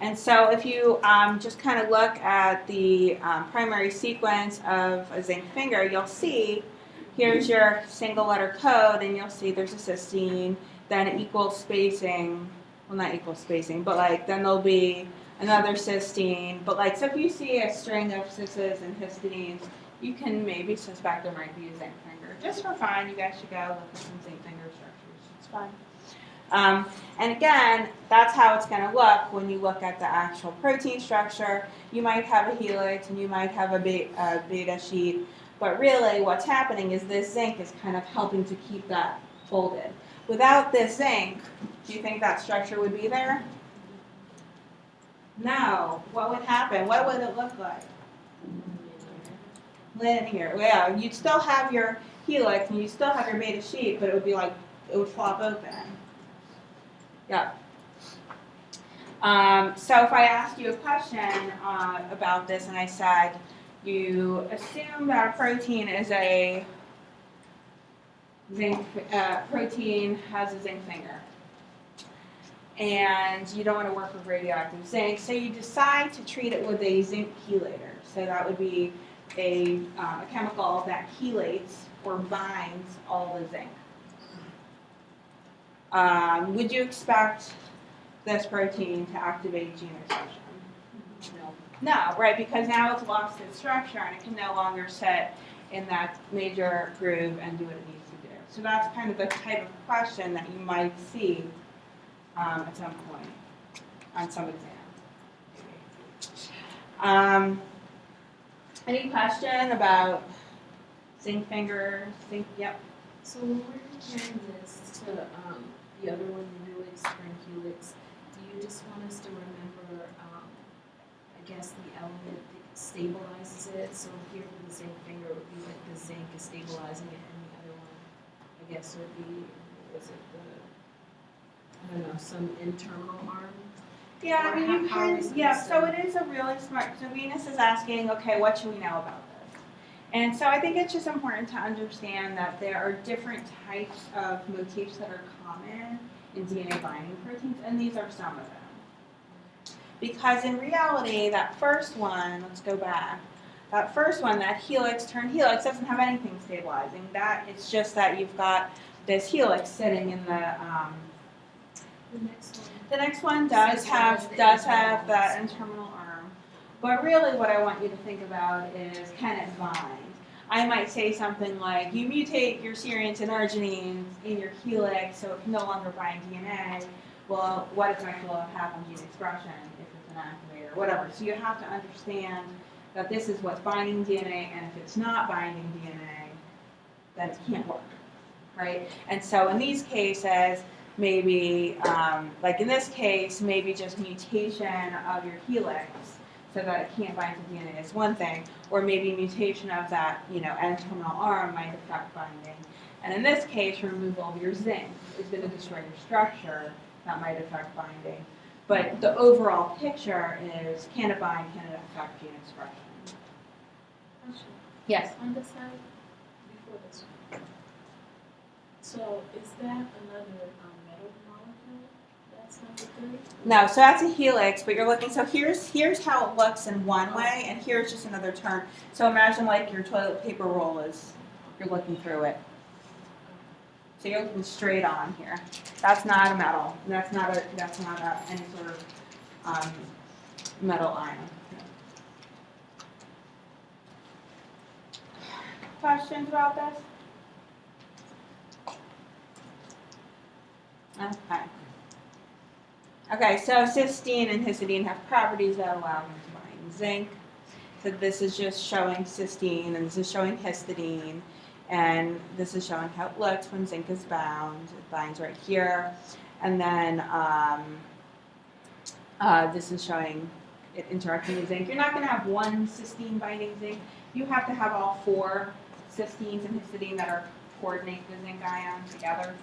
And so if you just kind of look at the primary sequence of a zinc finger, you'll see here's your single letter code, and you'll see there's a cysteine, then equal spacing, well, not equal spacing, but like then there'll be another cysteine. But like, so if you see a string of cis's and histidines, you can maybe suspect there might be a zinc finger. Just for fun, you guys should go look at some zinc finger structures. It's fun. And again, that's how it's going to look when you look at the actual protein structure. You might have a helix and you might have a beta sheet, but really what's happening is this zinc is kind of helping to keep that folded. Without this zinc, do you think that structure would be there? No. What would happen? What would it look like? Linear. Yeah, you'd still have your helix and you'd still have your beta sheet, but it would be like, it would flop open. Yeah. So if I asked you a question about this and I said, you assume that a protein is a zinc, protein has a zinc finger, and you don't want to work with radioactive zinc, so you decide to treat it with a zinc chelator. So that would be a chemical that chelates or binds all the zinc. Would you expect this protein to activate gene expression? No, right, because now it's lost its structure and it can no longer sit in that major groove and do what it needs to do. So that's kind of the type of question that you might see at some point on some exam. Any question about zinc fingers? Yep. So when we're comparing this to the other one, the helix and helix, do you just want us to remember, I guess, the element that stabilizes it? So here for the zinc finger, it would be like the zinc is stabilizing it, and the other one, I guess, would be, was it the, I don't know, some internal arm? Yeah, I mean, you How can, is yeah, this, so it is a really smart, so Venus is asking, okay, what should we know about this? And so I think it's just important to understand that there are different types of motifs that are common in DNA binding proteins, and these are some of them. Because in reality, that first one, let's go back, that first one, that helix turned helix, doesn't have anything stabilizing. That, it's just that you've got this helix sitting in the next one. The next one does have that N-terminal arm, but really what I want you to think about is, can it bind? I might say something like, you mutate your serines and arginines in your helix so it can no longer bind DNA, well, what effect will it have on gene expression if it's an activator, whatever. So you have to understand that this is what's binding DNA, and if it's not binding DNA, then it can't work, right? And so in these cases, maybe, like in this case, maybe just mutation of your helix so that it can't bind to DNA is one thing, or maybe mutation of that, N-terminal arm might affect binding. And in this case, removal of your zinc is going to destroy your structure. That might affect binding. But the overall picture is, can it bind, can it affect gene expression? Question. Yes. On the side, before this one. So is that another metal molecule? That's number 3? No, so that's a helix, but you're looking, so here's how it looks in one way, and here's just another term. So imagine like your toilet paper roll is, you're looking through it. So you're looking straight on here. That's not a metal. That's not any sort of metal ion. Questions about this? Okay. Okay, so cysteine and histidine have properties that allow them to bind zinc. So this is just showing cysteine, and this is showing histidine. And this is showing how it looks when zinc is bound. It binds right here. And then this is showing it interacting with zinc. You're not going to have one cysteine binding zinc. You have to have all 4 cysteines and histidine that are coordinate the zinc ion together.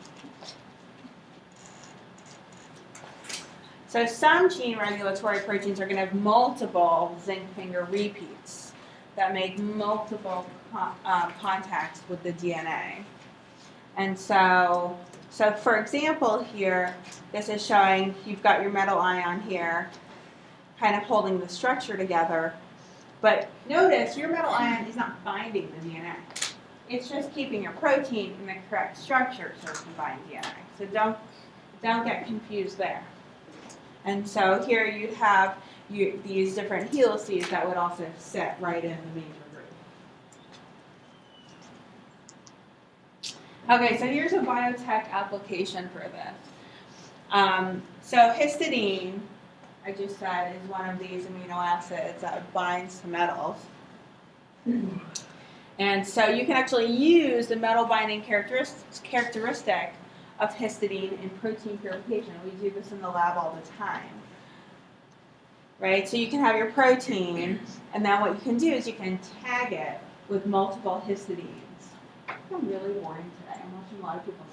So some gene regulatory proteins are going to have multiple zinc finger repeats that make multiple contacts with the DNA. And so for example here, this is showing you've got your metal ion here, kind of holding the structure together. But notice your metal ion is not binding the DNA. It's just keeping your protein in the correct structure so it can bind DNA. So don't get confused there. And so here you'd have these different helices that would also sit right in the major group. Okay, so here's a biotech application for this. So histidine, I just said, is one of these amino acids that binds to metals. And so you can actually use the metal binding characteristic of histidine in protein purification. We do this in the lab all the time. Right? So you can have your protein, and then what you can do is you can tag it with multiple histidines. I'm really boring today. I'm watching a lot of people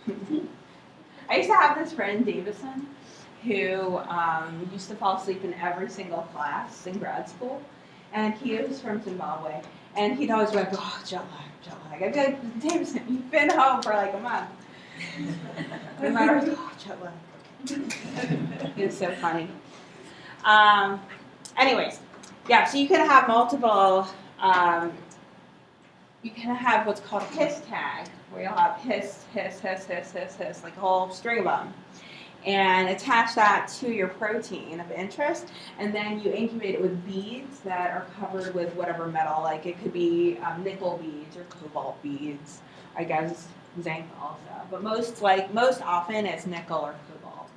sleeping. I used to have this friend, Davison, who used to fall asleep in every single class in grad school. And he was from Zimbabwe. And he'd always be like, oh, jet lag. I'd be like, Davison, you've been home for like a month. No matter what, oh, jet lag. It was so funny. Anyways, yeah, so you can have multiple, you can have what's called a his tag, where you'll have his, like a whole string of them. And attach that to your protein of interest, and then you incubate it with beads that are covered with whatever metal, like it could be nickel beads or cobalt beads, I guess zinc also. But most often it's nickel or cobalt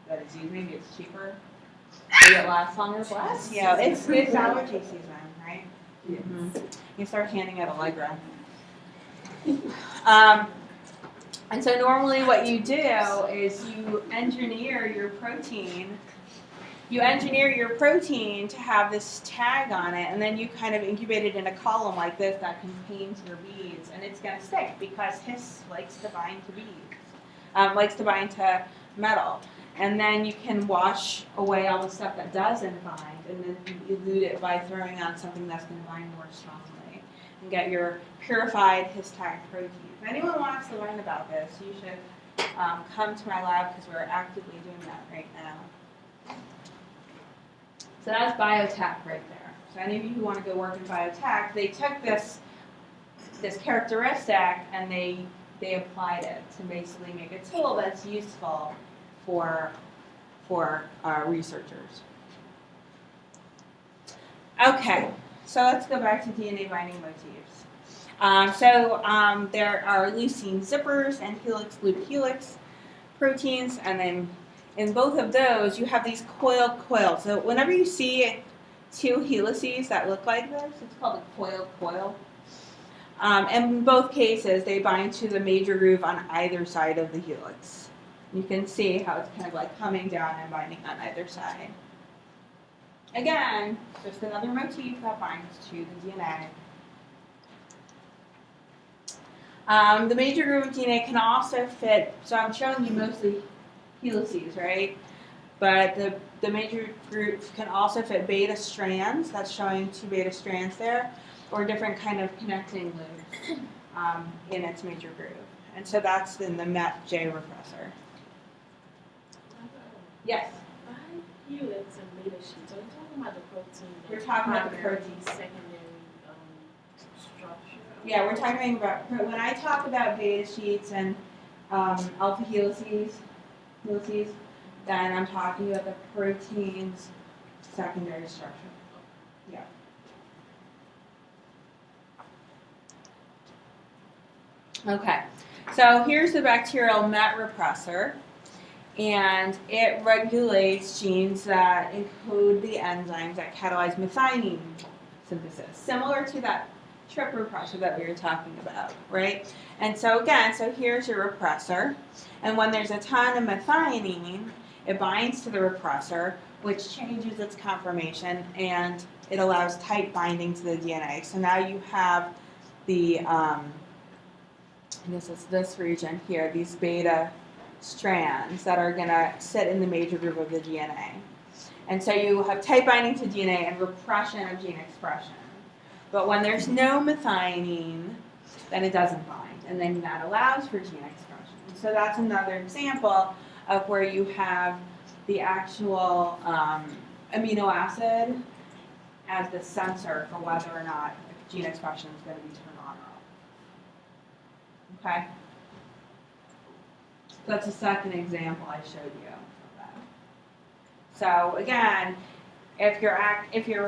that is used. Maybe it's cheaper. Maybe it lasts longer. Less. Yeah, it's allergy season, right? Mm-hmm. You start handing out Allegra. And so normally what you do is you engineer your protein to have this tag on it, and then you kind of incubate it in a column like this that contains your beads, and it's going to stick because his likes to bind to beads, likes to bind to metal. And then you can wash away all the stuff that doesn't bind, and then you elute it by throwing on something that's going to bind more strongly, and get your purified his-tag protein. If anyone wants to learn about this, you should come to my lab because we're actively doing that right now. So that's biotech right there. So any of you who want to go work in biotech, they took this characteristic and they applied it to basically make a tool that's useful for researchers. Okay, so let's go back to DNA binding motifs. There are leucine zippers and helix loop helix proteins, and then in both of those you have these coiled coils. So whenever you see two helices that look like this, it's called a coiled coil. And in both cases, they bind to the major groove on either side of the helix. You can see how it's kind of like coming down and binding on either side. Again, just another motif that binds to the DNA. The major groove of DNA can also fit, so I'm showing you mostly helices, right? But the major groove can also fit beta strands, that's showing 2 beta strands there, or different kind of connecting loops in its major groove. And so that's in the MET-J repressor. Yes? By helix and beta sheets, are you talking about the protein? We're talking about the primary, protein. secondary structure? Yeah, we're talking about, when I talk about beta sheets and alpha helices, then I'm talking about the protein's secondary structure. Yeah. Okay, so here's the bacterial MET repressor, and it regulates genes that encode the enzymes that catalyze methionine synthesis, similar to that TRP repressor that we were talking about, right? And so again, so here's your repressor, and when there's a ton of methionine, it binds to the repressor, which changes its conformation, and it allows tight binding to the DNA. So now you have the, I guess it's this region here, these beta strands that are going to sit in the major groove of the DNA. And so you have tight binding to DNA and repression of gene expression. But when there's no methionine, then it doesn't bind, and then that allows for gene expression. So that's another example of where you have the actual amino acid as the sensor for whether or not gene expression is going to be turned on or off. Okay? So that's the second example I showed you of that. So again, if your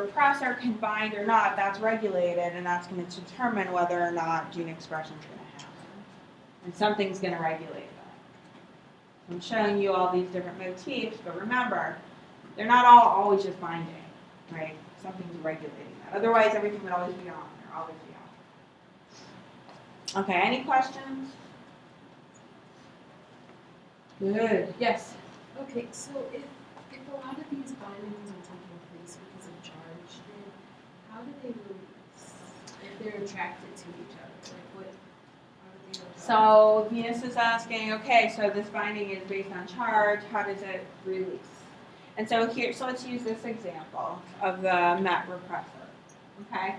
repressor can bind or not, that's regulated, and that's going to determine whether or not gene expression is going to happen. And something's going to regulate that. I'm showing you all these different motifs, but remember, they're not all always just binding, right? Something's regulating that. Otherwise, everything would always be on. They're always be on. Okay, any questions? Good. Yes? Okay, so if a lot of these bindings are taking place because of charge, then how do they release if they're attracted to each other? Like what? How do they know? So Venus is asking, okay, so this binding is based on charge, how does it release? And so here, so let's use this example of the MET repressor, okay?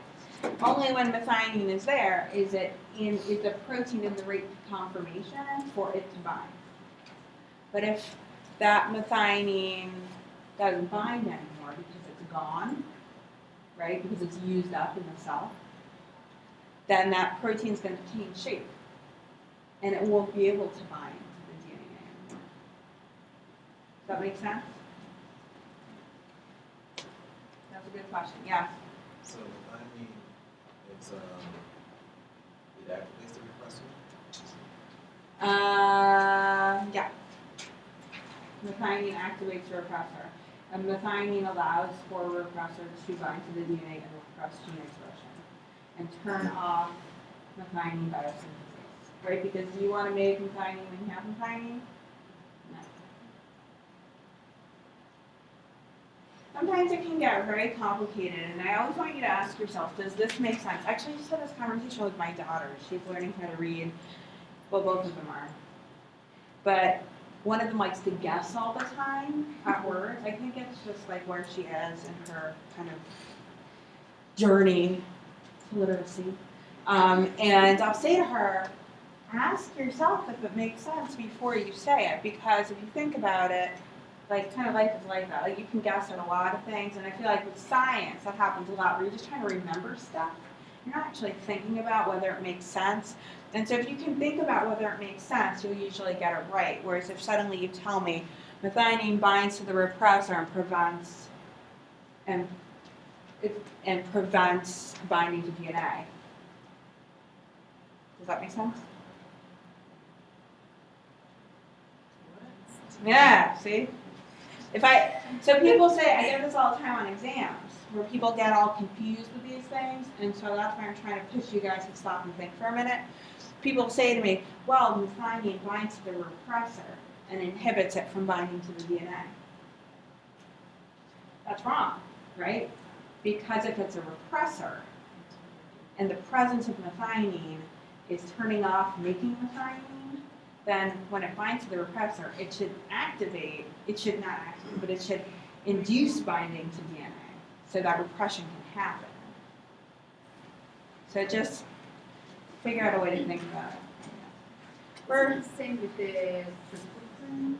Only when methionine is there is the protein in the right conformation for it to bind. But if that methionine doesn't bind anymore because it's gone, right, because it's used up in the cell, then that protein is going to change shape, and it won't be able to bind to the DNA anymore. Does that make sense? That's a good question. Yeah. So methionine is it activates the repressor? Yeah. Methionine activates the repressor. And methionine allows for a repressor to bind to the DNA and repress gene expression and turn off methionine biosynthesis, right? Because do you want to make methionine when you have methionine? No. Sometimes it can get very complicated, and I always want you to ask yourself, does this make sense? Actually, I just had this conversation with my daughter. She's learning how to read. Well, both of them are. But one of them likes to guess all the time at words. I think it's just like where she is in her kind of journey to literacy. And I'll say to her, ask yourself if it makes sense before you say it, because if you think about it, like kind of life is like that. Like you can guess at a lot of things, and I feel like with science that happens a lot where you're just trying to remember stuff. You're not actually thinking about whether it makes sense. And so if you can think about whether it makes sense, you'll usually get it right. Whereas if suddenly you tell me methionine binds to the repressor and prevents binding to DNA, Does that make sense? Yeah, see? So people say, I get this all the time on exams, where people get all confused with these things, and so that's why I'm trying to push you guys to stop and think for a minute. People say to me, well, methionine binds to the repressor and inhibits it from binding to the DNA. That's wrong, right? Because if it's a repressor, and the presence of methionine is turning off making methionine, then when it binds to the repressor, it should activate, it should not activate, but it should induce binding to DNA so that repression can happen. So just figure out a way to think about it. We're, Same with the physical.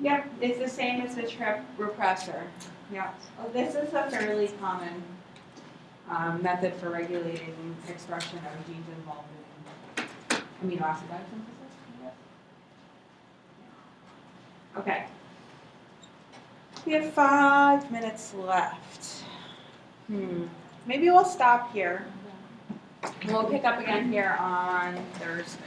yep, it's the same as the trip repressor. Yep. Well, this is a fairly common method for regulating expression of genes involved in amino acid biosynthesis, I guess. Okay. We have 5 minutes left. Maybe we'll stop here. We'll pick up again here on Thursday.